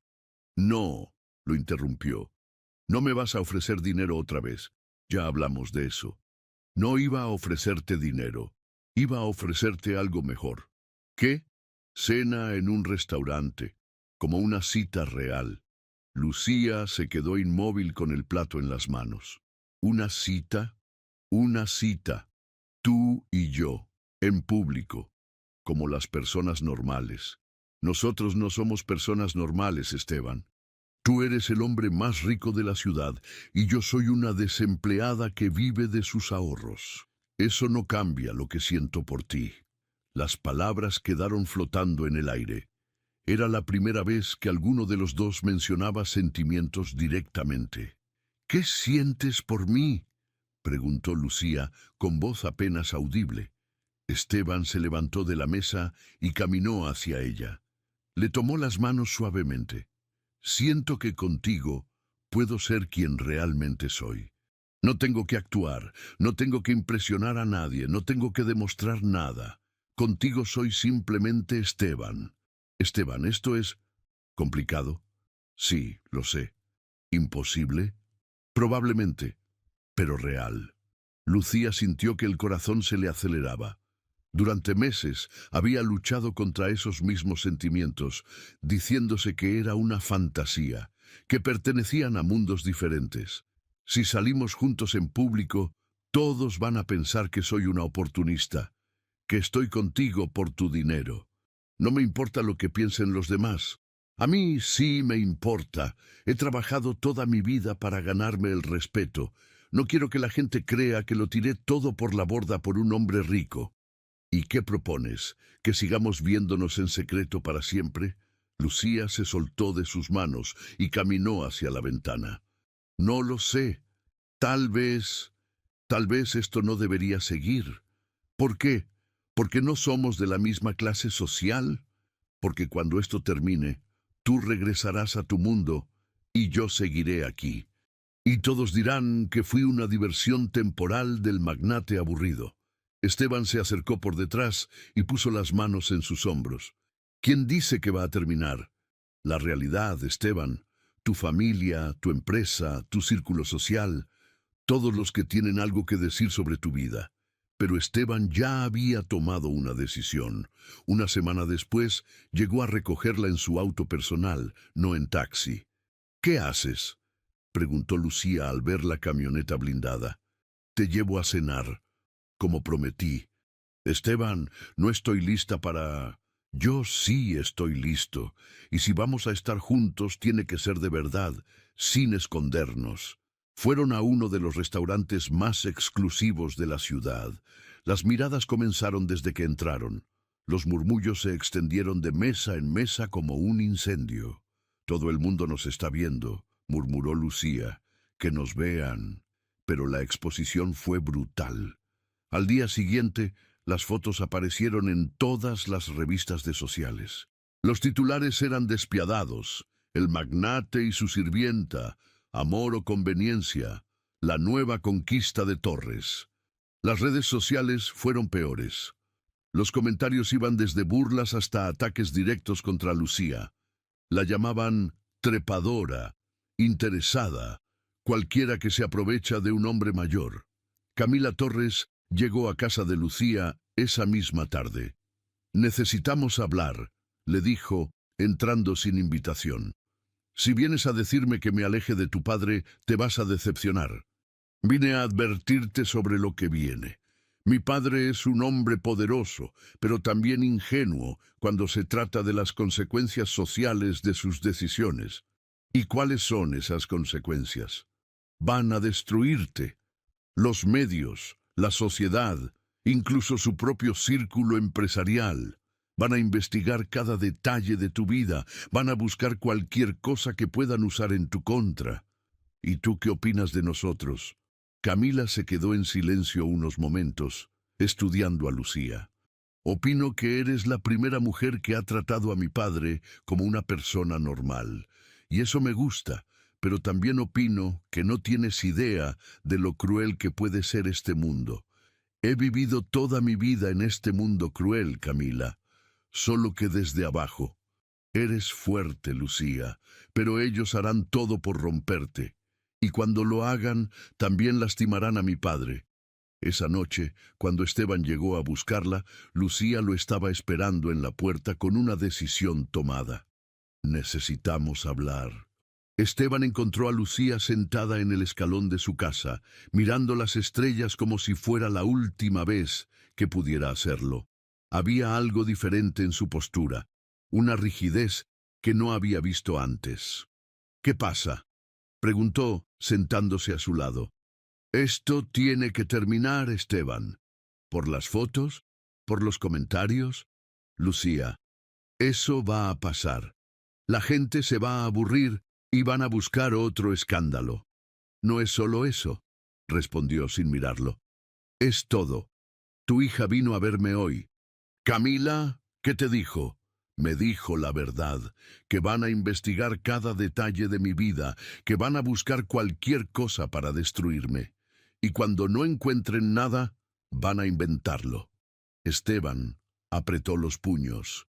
no, lo interrumpió. No me vas a ofrecer dinero otra vez. Ya hablamos de eso. No iba a ofrecerte dinero. Iba a ofrecerte algo mejor. ¿Qué? Cena en un restaurante, como una cita real. Lucía se quedó inmóvil con el plato en las manos. ¿Una cita? Una cita. Tú y yo, en público, como las personas normales. Nosotros no somos personas normales, Esteban. Tú eres el hombre más rico de la ciudad y yo soy una desempleada que vive de sus ahorros. Eso no cambia lo que siento por ti. Las palabras quedaron flotando en el aire. Era la primera vez que alguno de los dos mencionaba sentimientos directamente. ¿Qué sientes por mí?, preguntó Lucía con voz apenas audible. Esteban se levantó de la mesa y caminó hacia ella. Le tomó las manos suavemente. Siento que contigo puedo ser quien realmente soy. No tengo que actuar, no tengo que impresionar a nadie, no tengo que demostrar nada. Contigo soy simplemente Esteban. Esteban, ¿esto es complicado? Sí, lo sé. ¿Imposible? Probablemente, pero real. Lucía sintió que el corazón se le aceleraba. Durante meses había luchado contra esos mismos sentimientos, diciéndose que era una fantasía, que pertenecían a mundos diferentes. Si salimos juntos en público, todos van a pensar que soy una oportunista, que estoy contigo por tu dinero. No me importa lo que piensen los demás. A mí sí me importa. He trabajado toda mi vida para ganarme el respeto. No quiero que la gente crea que lo tiré todo por la borda por un hombre rico. ¿Y qué propones? ¿Que sigamos viéndonos en secreto para siempre? Lucía se soltó de sus manos y caminó hacia la ventana. No lo sé. Tal vez esto no debería seguir. ¿Por qué? ¿Porque no somos de la misma clase social? Porque cuando esto termine, tú regresarás a tu mundo y yo seguiré aquí. Y todos dirán que fui una diversión temporal del magnate aburrido. Esteban se acercó por detrás y puso las manos en sus hombros. ¿Quién dice que va a terminar? La realidad, Esteban, tu familia, tu empresa, tu círculo social, todos los que tienen algo que decir sobre tu vida. Pero Esteban ya había tomado una decisión. Una semana después, llegó a recogerla en su auto personal, no en taxi. ¿Qué haces?, preguntó Lucía al ver la camioneta blindada. Te llevo a cenar, como prometí. Esteban, no estoy lista para... Yo sí estoy listo, y si vamos a estar juntos tiene que ser de verdad, sin escondernos. Fueron a uno de los restaurantes más exclusivos de la ciudad. Las miradas comenzaron desde que entraron. Los murmullos se extendieron de mesa en mesa como un incendio. Todo el mundo nos está viendo, murmuró Lucía. Que nos vean. Pero la exposición fue brutal. Al día siguiente, las fotos aparecieron en todas las revistas de sociales. Los titulares eran despiadados. El magnate y su sirvienta, amor o conveniencia, la nueva conquista de Torres. Las redes sociales fueron peores. Los comentarios iban desde burlas hasta ataques directos contra Lucía. La llamaban trepadora, interesada, cualquiera que se aprovecha de un hombre mayor. Camila Torres llegó a casa de Lucía esa misma tarde. Necesitamos hablar, le dijo, entrando sin invitación. Si vienes a decirme que me aleje de tu padre, te vas a decepcionar. Vine a advertirte sobre lo que viene. Mi padre es un hombre poderoso, pero también ingenuo cuando se trata de las consecuencias sociales de sus decisiones. ¿Y cuáles son esas consecuencias? Van a destruirte. Los medios, la sociedad, incluso su propio círculo empresarial. Van a investigar cada detalle de tu vida, van a buscar cualquier cosa que puedan usar en tu contra. ¿Y tú qué opinas de nosotros? Camila se quedó en silencio unos momentos, estudiando a Lucía. Opino que eres la primera mujer que ha tratado a mi padre como una persona normal, y eso me gusta, pero también opino que no tienes idea de lo cruel que puede ser este mundo. He vivido toda mi vida en este mundo cruel, Camila. Solo que desde abajo. Eres fuerte, Lucía, pero ellos harán todo por romperte. Y cuando lo hagan, también lastimarán a mi padre. Esa noche, cuando Esteban llegó a buscarla, Lucía lo estaba esperando en la puerta con una decisión tomada. Necesitamos hablar. Esteban encontró a Lucía sentada en el escalón de su casa, mirando las estrellas como si fuera la última vez que pudiera hacerlo. Había algo diferente en su postura, una rigidez que no había visto antes. ¿Qué pasa?, preguntó, sentándose a su lado. Esto tiene que terminar, Esteban. ¿Por las fotos? ¿Por los comentarios? Lucía, eso va a pasar. La gente se va a aburrir y van a buscar otro escándalo. No es solo eso, respondió sin mirarlo. Es todo. Tu hija vino a verme hoy. Camila, ¿qué te dijo? Me dijo la verdad, que van a investigar cada detalle de mi vida, que van a buscar cualquier cosa para destruirme. Y cuando no encuentren nada, van a inventarlo. Esteban apretó los puños.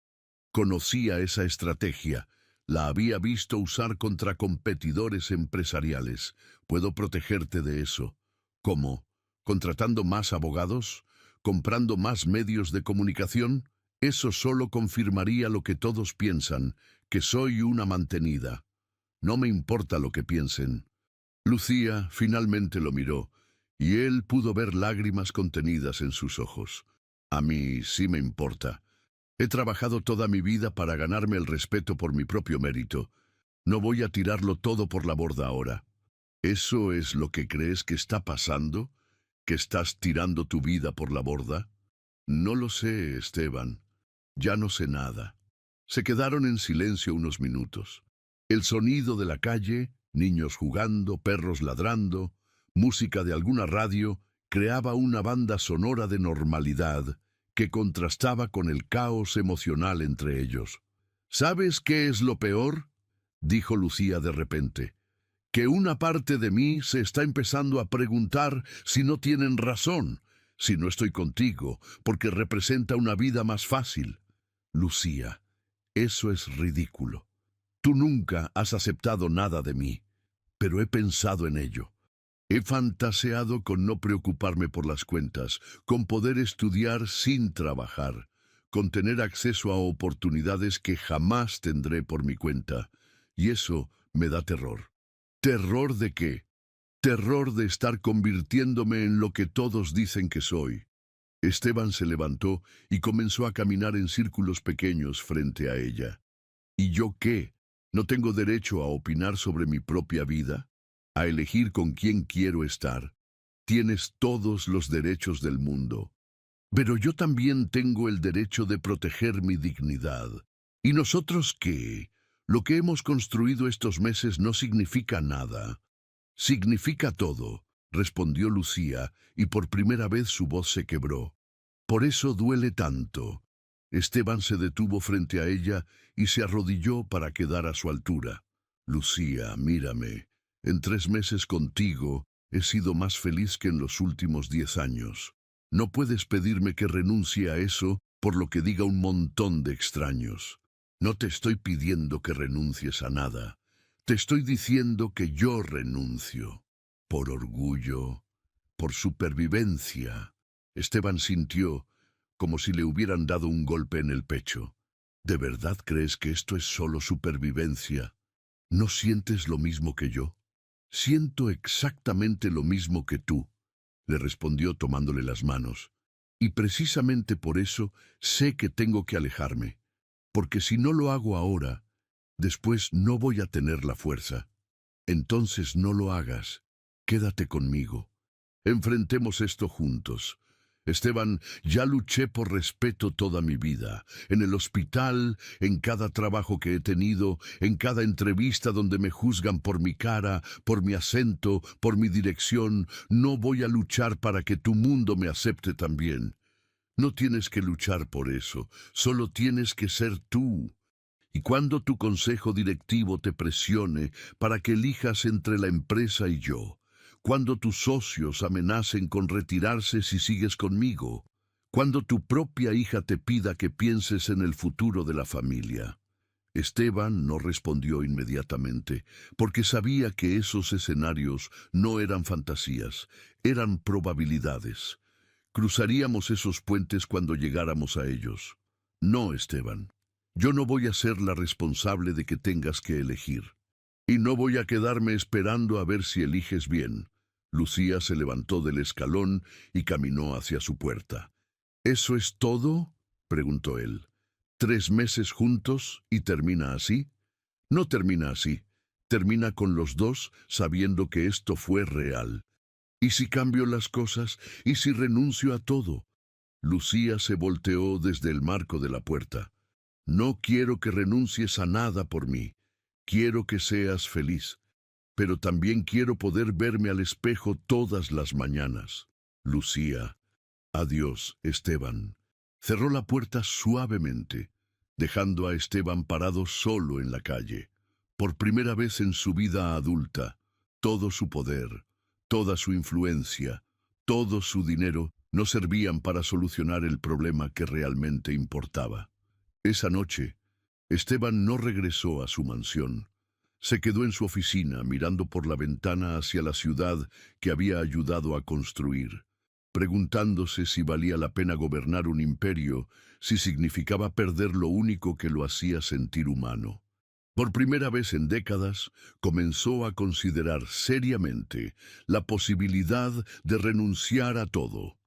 Conocía esa estrategia. La había visto usar contra competidores empresariales. Puedo protegerte de eso. ¿Cómo? ¿Contratando más abogados? comprando más medios de comunicación, eso solo confirmaría lo que todos piensan, que soy una mantenida. No me importa lo que piensen. Lucía finalmente lo miró, y él pudo ver lágrimas contenidas en sus ojos. A mí sí me importa. He trabajado toda mi vida para ganarme el respeto por mi propio mérito. No voy a tirarlo todo por la borda ahora. ¿Eso es lo que crees que está pasando? ¿Que estás tirando tu vida por la borda? No lo sé, Esteban. Ya no sé nada. Se quedaron en silencio unos minutos. El sonido de la calle, niños jugando, perros ladrando, música de alguna radio, creaba una banda sonora de normalidad que contrastaba con el caos emocional entre ellos. ¿Sabes qué es lo peor?, dijo Lucía de repente. Que una parte de mí se está empezando a preguntar si no tienen razón, si no estoy contigo, porque representa una vida más fácil. Lucía, eso es ridículo. Tú nunca has aceptado nada de mí, pero he pensado en ello. He fantaseado con no preocuparme por las cuentas, con poder estudiar sin trabajar, con tener acceso a oportunidades que jamás tendré por mi cuenta, y eso me da terror. ¿Terror de qué? Terror de estar convirtiéndome en lo que todos dicen que soy. Esteban se levantó y comenzó a caminar en círculos pequeños frente a ella. ¿Y yo qué? ¿No tengo derecho a opinar sobre mi propia vida? ¿A elegir con quién quiero estar? Tienes todos los derechos del mundo. Pero yo también tengo el derecho de proteger mi dignidad. ¿Y nosotros qué? Lo que hemos construido estos meses no significa nada. Significa todo, respondió Lucía, y por primera vez su voz se quebró. Por eso duele tanto. Esteban se detuvo frente a ella y se arrodilló para quedar a su altura. Lucía, mírame. En 3 meses contigo he sido más feliz que en los últimos 10 años. No puedes pedirme que renuncie a eso por lo que diga un montón de extraños. No te estoy pidiendo que renuncies a nada. Te estoy diciendo que yo renuncio. Por orgullo, por supervivencia. Esteban sintió como si le hubieran dado un golpe en el pecho. ¿De verdad crees que esto es solo supervivencia? ¿No sientes lo mismo que yo? Siento exactamente lo mismo que tú, le respondió tomándole las manos. Y precisamente por eso sé que tengo que alejarme. Porque si no lo hago ahora, después no voy a tener la fuerza. Entonces no lo hagas. Quédate conmigo. Enfrentemos esto juntos. Esteban, ya luché por respeto toda mi vida, en el hospital, en cada trabajo que he tenido, en cada entrevista donde me juzgan por mi cara, por mi acento, por mi dirección. No voy a luchar para que tu mundo me acepte también. No tienes que luchar por eso, solo tienes que ser tú. Y cuando tu consejo directivo te presione para que elijas entre la empresa y yo, cuando tus socios amenacen con retirarse si sigues conmigo, cuando tu propia hija te pida que pienses en el futuro de la familia. Esteban no respondió inmediatamente, porque sabía que esos escenarios no eran fantasías, eran probabilidades. Cruzaríamos esos puentes cuando llegáramos a ellos. No, Esteban. Yo no voy a ser la responsable de que tengas que elegir. Y no voy a quedarme esperando a ver si eliges bien. Lucía se levantó del escalón y caminó hacia su puerta. ¿Eso es todo?, preguntó él. ¿3 meses juntos y termina así? No termina así. Termina con los dos sabiendo que esto fue real. ¿Y si cambio las cosas? ¿Y si renuncio a todo? Lucía se volteó desde el marco de la puerta. No quiero que renuncies a nada por mí. Quiero que seas feliz. Pero también quiero poder verme al espejo todas las mañanas. Lucía. Adiós, Esteban. Cerró la puerta suavemente, dejando a Esteban parado solo en la calle. Por primera vez en su vida adulta, todo su poder, toda su influencia, todo su dinero no servían para solucionar el problema que realmente importaba. Esa noche, Esteban no regresó a su mansión. Se quedó en su oficina mirando por la ventana hacia la ciudad que había ayudado a construir. preguntándose si valía la pena gobernar un imperio, si significaba perder lo único que lo hacía sentir humano. Por primera vez en décadas, comenzó a considerar seriamente la posibilidad de renunciar a todo.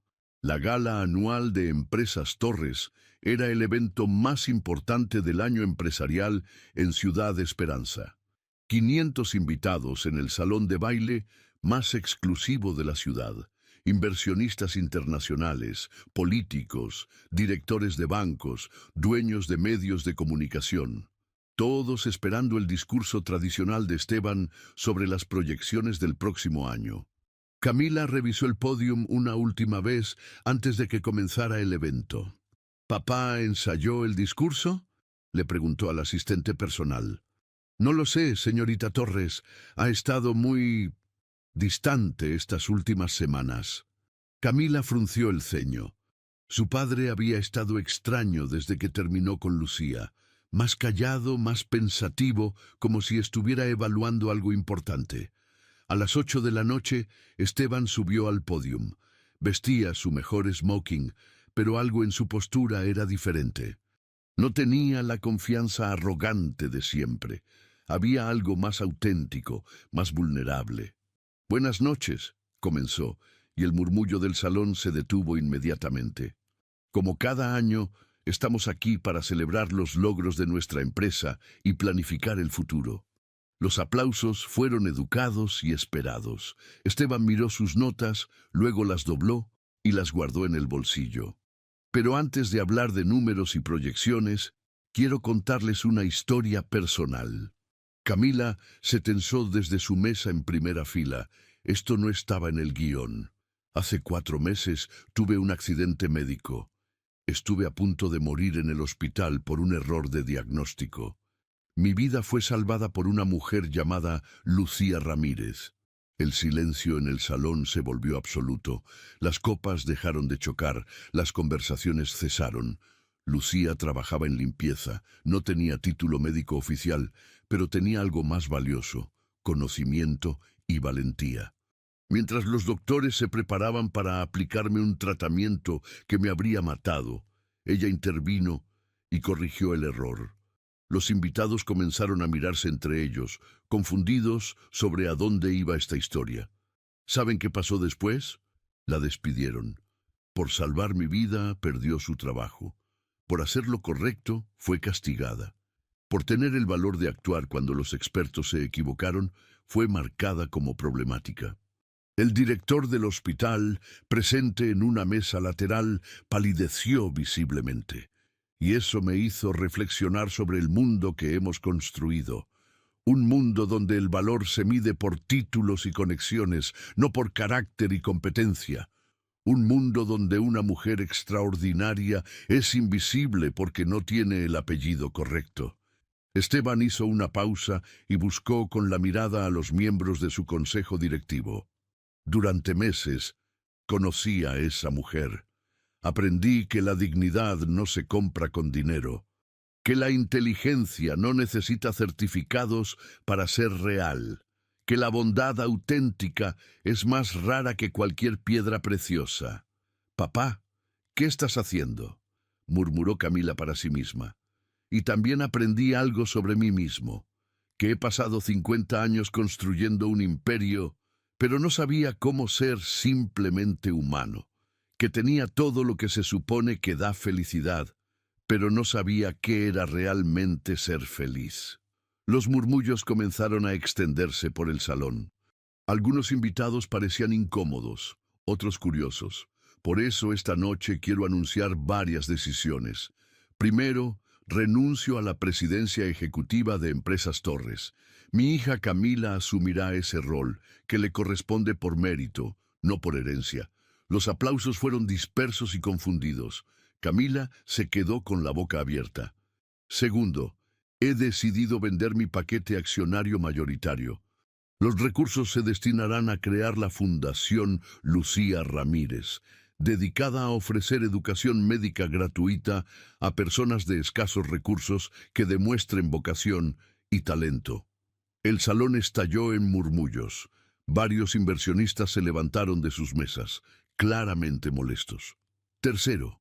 La gala anual de Empresas Torres era el evento más importante del año empresarial en Ciudad Esperanza. 500 invitados en el salón de baile más exclusivo de la ciudad. Inversionistas internacionales, políticos, directores de bancos, dueños de medios de comunicación. Todos esperando el discurso tradicional de Esteban sobre las proyecciones del próximo año. Camila revisó el pódium una última vez antes de que comenzara el evento. ¿Papá ensayó el discurso?, le preguntó al asistente personal. No lo sé, señorita Torres. Ha estado muy distante estas últimas semanas. Camila frunció el ceño. Su padre había estado extraño desde que terminó con Lucía, más callado, más pensativo, como si estuviera evaluando algo importante. A las 8 de la noche, Esteban subió al pódium. Vestía su mejor smoking, pero algo en su postura era diferente. No tenía la confianza arrogante de siempre. Había algo más auténtico, más vulnerable. «Buenas noches», comenzó, y el murmullo del salón se detuvo inmediatamente. Como cada año, estamos aquí para celebrar los logros de nuestra empresa y planificar el futuro. Los aplausos fueron educados y esperados. Esteban miró sus notas, luego las dobló y las guardó en el bolsillo. Pero antes de hablar de números y proyecciones, quiero contarles una historia personal. Camila se tensó desde su mesa en primera fila. Esto no estaba en el guión. Hace 4 meses tuve un accidente médico. Estuve a punto de morir en el hospital por un error de diagnóstico. Mi vida fue salvada por una mujer llamada Lucía Ramírez. El silencio en el salón se volvió absoluto. Las copas dejaron de chocar, las conversaciones cesaron. Lucía trabajaba en limpieza, no tenía título médico oficial, pero tenía algo más valioso: conocimiento y valentía. Mientras los doctores se preparaban para aplicarme un tratamiento que me habría matado, ella intervino y corrigió el error. Los invitados comenzaron a mirarse entre ellos, confundidos sobre a dónde iba esta historia. ¿Saben qué pasó después? La despidieron. Por salvar mi vida, perdió su trabajo. Por hacer lo correcto, fue castigada. Por tener el valor de actuar cuando los expertos se equivocaron, fue marcada como problemática. El director del hospital, presente en una mesa lateral, palideció visiblemente. Y eso me hizo reflexionar sobre el mundo que hemos construido. Un mundo donde el valor se mide por títulos y conexiones, no por carácter y competencia. Un mundo donde una mujer extraordinaria es invisible porque no tiene el apellido correcto. Esteban hizo una pausa y buscó con la mirada a los miembros de su consejo directivo. Durante meses conocí a esa mujer. Aprendí que la dignidad no se compra con dinero, que la inteligencia no necesita certificados para ser real, que la bondad auténtica es más rara que cualquier piedra preciosa. «Papá, ¿qué estás haciendo?», murmuró Camila para sí misma. Y también aprendí algo sobre mí mismo, que he pasado 50 años construyendo un imperio, pero no sabía cómo ser simplemente humano. Que tenía todo lo que se supone que da felicidad, pero no sabía qué era realmente ser feliz. Los murmullos comenzaron a extenderse por el salón. Algunos invitados parecían incómodos, otros curiosos. Por eso esta noche quiero anunciar varias decisiones. Primero, renuncio a la presidencia ejecutiva de Empresas Torres. Mi hija Camila asumirá ese rol, que le corresponde por mérito, no por herencia. Los aplausos fueron dispersos y confundidos. Camila se quedó con la boca abierta. Segundo, he decidido vender mi paquete accionario mayoritario. Los recursos se destinarán a crear la Fundación Lucía Ramírez, dedicada a ofrecer educación médica gratuita a personas de escasos recursos que demuestren vocación y talento. El salón estalló en murmullos. Varios inversionistas se levantaron de sus mesas. claramente molestos. Tercero,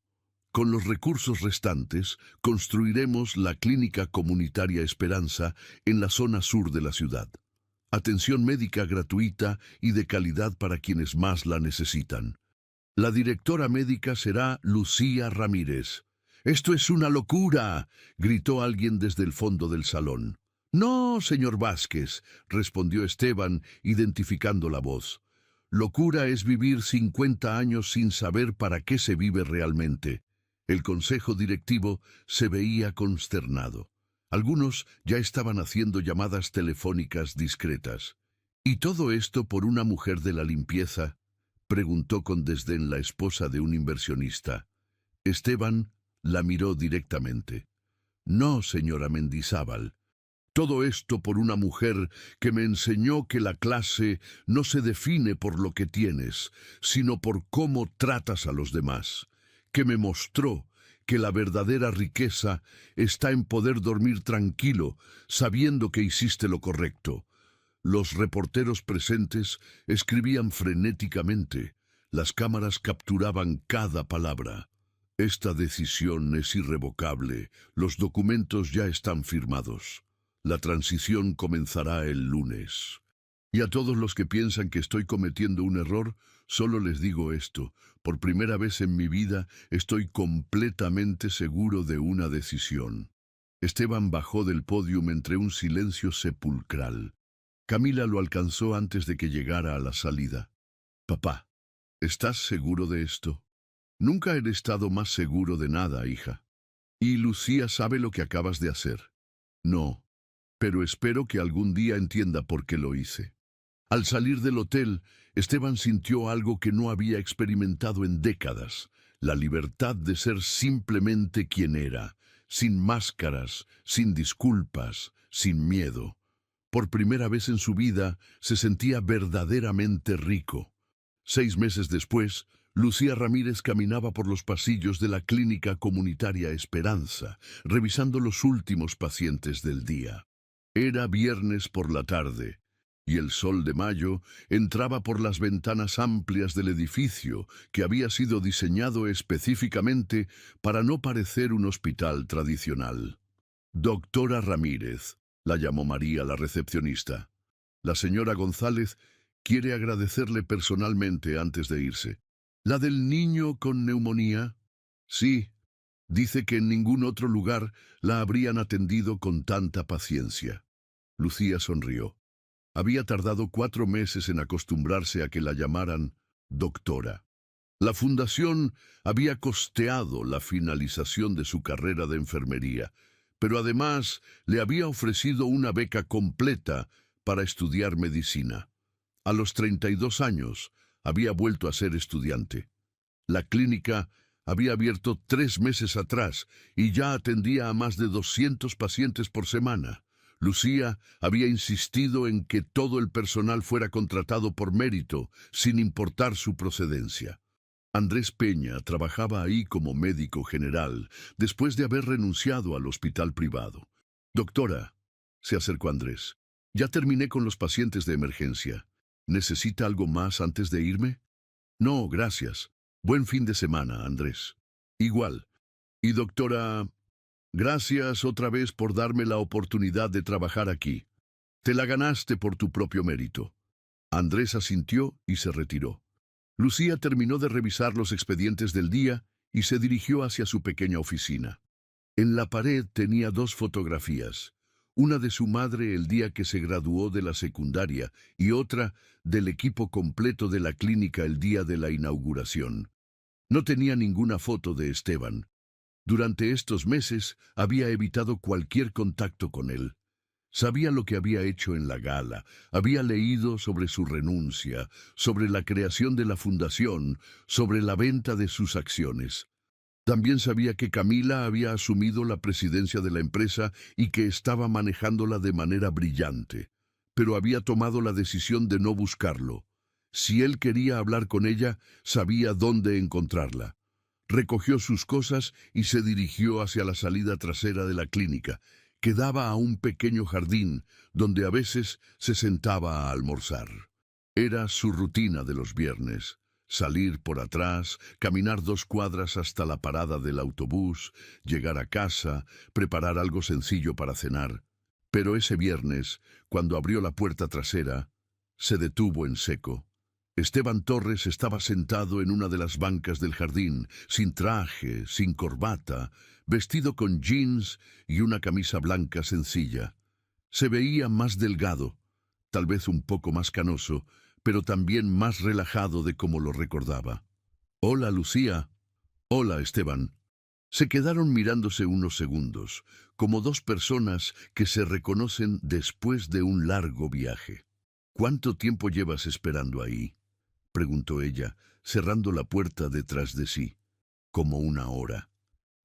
con los recursos restantes, construiremos la Clínica Comunitaria Esperanza en la zona sur de la ciudad. Atención médica gratuita y de calidad para quienes más la necesitan. La directora médica será Lucía Ramírez. «¡Esto es una locura!», gritó alguien desde el fondo del salón. «No, señor Vázquez», respondió Esteban, identificando la voz. «Locura es vivir 50 años sin saber para qué se vive realmente». El consejo directivo se veía consternado. Algunos ya estaban haciendo llamadas telefónicas discretas. «¿Y todo esto por una mujer de la limpieza?», preguntó con desdén la esposa de un inversionista. Esteban la miró directamente. «No, señora Mendizábal. Todo esto por una mujer que me enseñó que la clase no se define por lo que tienes, sino por cómo tratas a los demás, que me mostró que la verdadera riqueza está en poder dormir tranquilo, sabiendo que hiciste lo correcto». Los reporteros presentes escribían frenéticamente. Las cámaras capturaban cada palabra. «Esta decisión es irrevocable. Los documentos ya están firmados. La transición comenzará el lunes. Y a todos los que piensan que estoy cometiendo un error, solo les digo esto. Por primera vez en mi vida estoy completamente seguro de una decisión». Esteban bajó del pódium entre un silencio sepulcral. Camila lo alcanzó antes de que llegara a la salida. «Papá, ¿estás seguro de esto?» «Nunca he estado más seguro de nada, hija». «¿Y Lucía sabe lo que acabas de hacer?» «No, pero espero que algún día entienda por qué lo hice». Al salir del hotel, Esteban sintió algo que no había experimentado en décadas: la libertad de ser simplemente quien era, sin máscaras, sin disculpas, sin miedo. Por primera vez en su vida se sentía verdaderamente rico. 6 meses después, Lucía Ramírez caminaba por los pasillos de la Clínica Comunitaria Esperanza, revisando los últimos pacientes del día. Era viernes por la tarde, y el sol de mayo entraba por las ventanas amplias del edificio, que había sido diseñado específicamente para no parecer un hospital tradicional. «Doctora Ramírez», la llamó María, la recepcionista. «La señora González quiere agradecerle personalmente antes de irse». «¿La del niño con neumonía?» «Sí. Dice que en ningún otro lugar la habrían atendido con tanta paciencia». Lucía sonrió. Había tardado 4 meses en acostumbrarse a que la llamaran doctora. La fundación había costeado la finalización de su carrera de enfermería, pero además le había ofrecido una beca completa para estudiar medicina. A los 32 años había vuelto a ser estudiante. La clínica había abierto 3 meses atrás y ya atendía a más de 200 pacientes por semana. Lucía había insistido en que todo el personal fuera contratado por mérito, sin importar su procedencia. Andrés Peña trabajaba ahí como médico general, después de haber renunciado al hospital privado. «Doctora», se acercó Andrés, «ya terminé con los pacientes de emergencia. ¿Necesita algo más antes de irme?» «No, gracias. Buen fin de semana, Andrés». «Igual. Y doctora, gracias otra vez por darme la oportunidad de trabajar aquí. Te la ganaste por tu propio mérito». Andrés asintió y se retiró. Lucía terminó de revisar los expedientes del día y se dirigió hacia su pequeña oficina. En la pared tenía 2 fotografías, una de su madre el día que se graduó de la secundaria y otra del equipo completo de la clínica el día de la inauguración. No tenía ninguna foto de Esteban. Durante estos meses había evitado cualquier contacto con él. Sabía lo que había hecho en la gala, había leído sobre su renuncia, sobre la creación de la fundación, sobre la venta de sus acciones. También sabía que Camila había asumido la presidencia de la empresa y que estaba manejándola de manera brillante, pero había tomado la decisión de no buscarlo. Si él quería hablar con ella, sabía dónde encontrarla. Recogió sus cosas y se dirigió hacia la salida trasera de la clínica, que daba a un pequeño jardín donde a veces se sentaba a almorzar. Era su rutina de los viernes. Salir por atrás, caminar 2 cuadras hasta la parada del autobús, llegar a casa, preparar algo sencillo para cenar. Pero ese viernes, cuando abrió la puerta trasera, se detuvo en seco. Esteban Torres estaba sentado en una de las bancas del jardín, sin traje, sin corbata, vestido con jeans y una camisa blanca sencilla. Se veía más delgado, tal vez un poco más canoso, pero también más relajado de como lo recordaba. «Hola, Lucía». «Hola, Esteban». Se quedaron mirándose unos segundos, como dos personas que se reconocen después de un largo viaje. «¿Cuánto tiempo llevas esperando ahí?», preguntó ella, cerrando la puerta detrás de sí. «Como 1 hora.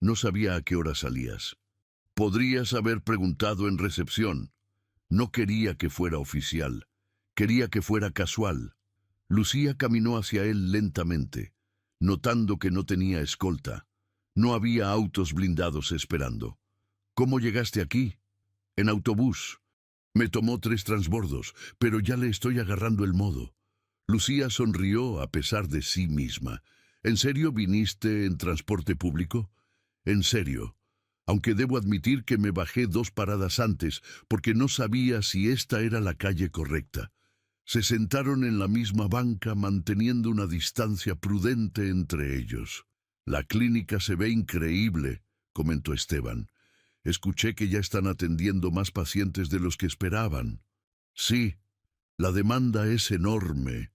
No sabía a qué hora salías». «Podrías haber preguntado en recepción». No quería que fuera oficial. Quería que fuera casual. Lucía caminó hacia él lentamente, notando que no tenía escolta. No había autos blindados esperando. «¿Cómo llegaste aquí?» «En autobús. Me tomó 3 transbordos, pero ya le estoy agarrando el modo». Lucía sonrió a pesar de sí misma. «¿En serio viniste en transporte público?» «En serio. Aunque debo admitir que me bajé 2 paradas antes, porque no sabía si esta era la calle correcta». Se sentaron en la misma banca manteniendo una distancia prudente entre ellos. «La clínica se ve increíble», comentó Esteban. «Escuché que ya están atendiendo más pacientes de los que esperaban». «Sí, la demanda es enorme.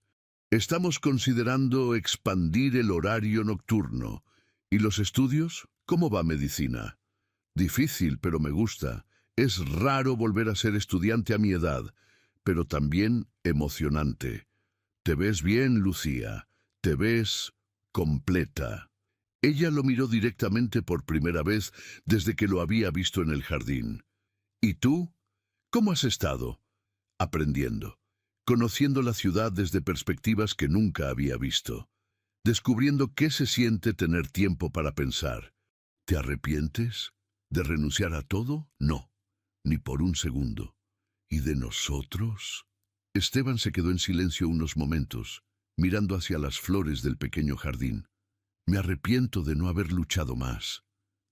Estamos considerando expandir el horario nocturno. ¿Y los estudios? ¿Cómo va medicina?» «Difícil, pero me gusta. Es raro volver a ser estudiante a mi edad, pero también emocionante. Te ves bien, Lucía. Te ves completa». Ella lo miró directamente por primera vez desde que lo había visto en el jardín. «¿Y tú? ¿Cómo has estado?» «Aprendiendo, conociendo la ciudad desde perspectivas que nunca había visto, descubriendo qué se siente tener tiempo para pensar». «¿Te arrepientes de renunciar a todo?» «No, ni por un segundo». «¿Y de nosotros?» Esteban se quedó en silencio unos momentos, mirando hacia las flores del pequeño jardín. «Me arrepiento de no haber luchado más,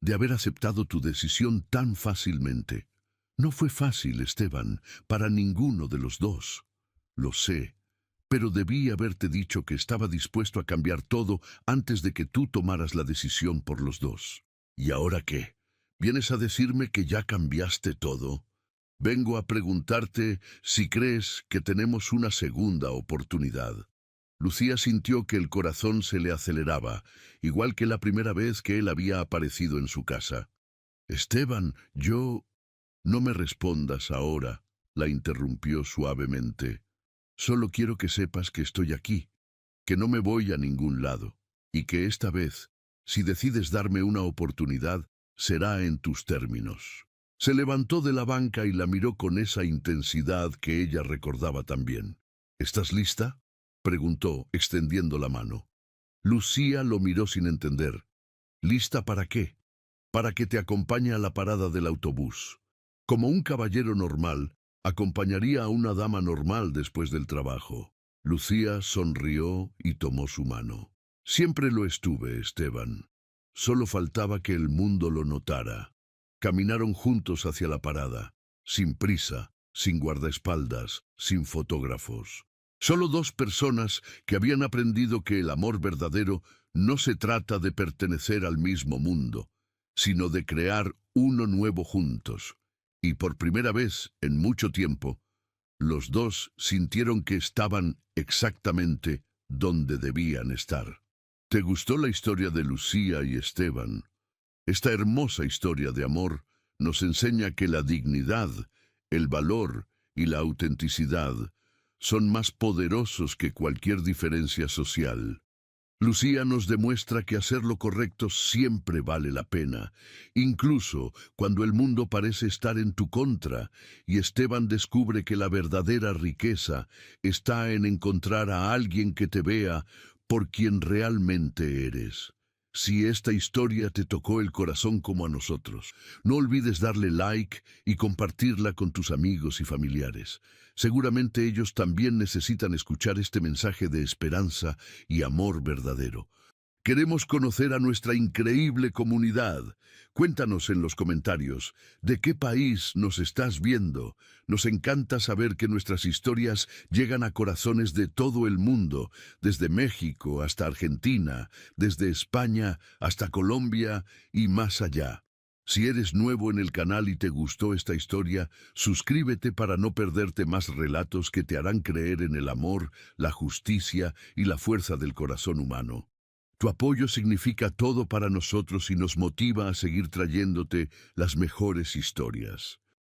de haber aceptado tu decisión tan fácilmente. No fue fácil, Esteban, para ninguno de los dos. Lo sé, pero debí haberte dicho que estaba dispuesto a cambiar todo antes de que tú tomaras la decisión por los dos». «¿Y ahora qué? ¿Vienes a decirme que ya cambiaste todo?» «Vengo a preguntarte si crees que tenemos una segunda oportunidad». Lucía sintió que el corazón se le aceleraba, igual que la primera vez que él había aparecido en su casa. «Esteban, yo...» «No me respondas ahora», la interrumpió suavemente. «Solo quiero que sepas que estoy aquí, que no me voy a ningún lado, y que esta vez, si decides darme una oportunidad, será en tus términos». Se levantó de la banca y la miró con esa intensidad que ella recordaba también. «¿Estás lista?», preguntó, extendiendo la mano. Lucía lo miró sin entender. «¿Lista para qué?» «Para que te acompañe a la parada del autobús. Como un caballero normal, acompañaría a una dama normal después del trabajo». Lucía sonrió y tomó su mano. «Siempre lo estuve, Esteban. Solo faltaba que el mundo lo notara». Caminaron juntos hacia la parada, sin prisa, sin guardaespaldas, sin fotógrafos. Solo 2 personas que habían aprendido que el amor verdadero no se trata de pertenecer al mismo mundo, sino de crear uno nuevo juntos. Y por primera vez en mucho tiempo, los 2 sintieron que estaban exactamente donde debían estar. ¿Te gustó la historia de Lucía y Esteban? Esta hermosa historia de amor nos enseña que la dignidad, el valor y la autenticidad son más poderosos que cualquier diferencia social. Lucía nos demuestra que hacer lo correcto siempre vale la pena, incluso cuando el mundo parece estar en tu contra, y Esteban descubre que la verdadera riqueza está en encontrar a alguien que te vea por quien realmente eres. Si esta historia te tocó el corazón como a nosotros, no olvides darle like y compartirla con tus amigos y familiares. Seguramente ellos también necesitan escuchar este mensaje de esperanza y amor verdadero. Queremos conocer a nuestra increíble comunidad. Cuéntanos en los comentarios de qué país nos estás viendo. Nos encanta saber que nuestras historias llegan a corazones de todo el mundo, desde México hasta Argentina, desde España hasta Colombia y más allá. Si eres nuevo en el canal y te gustó esta historia, suscríbete para no perderte más relatos que te harán creer en el amor, la justicia y la fuerza del corazón humano. Tu apoyo significa todo para nosotros y nos motiva a seguir trayéndote las mejores historias.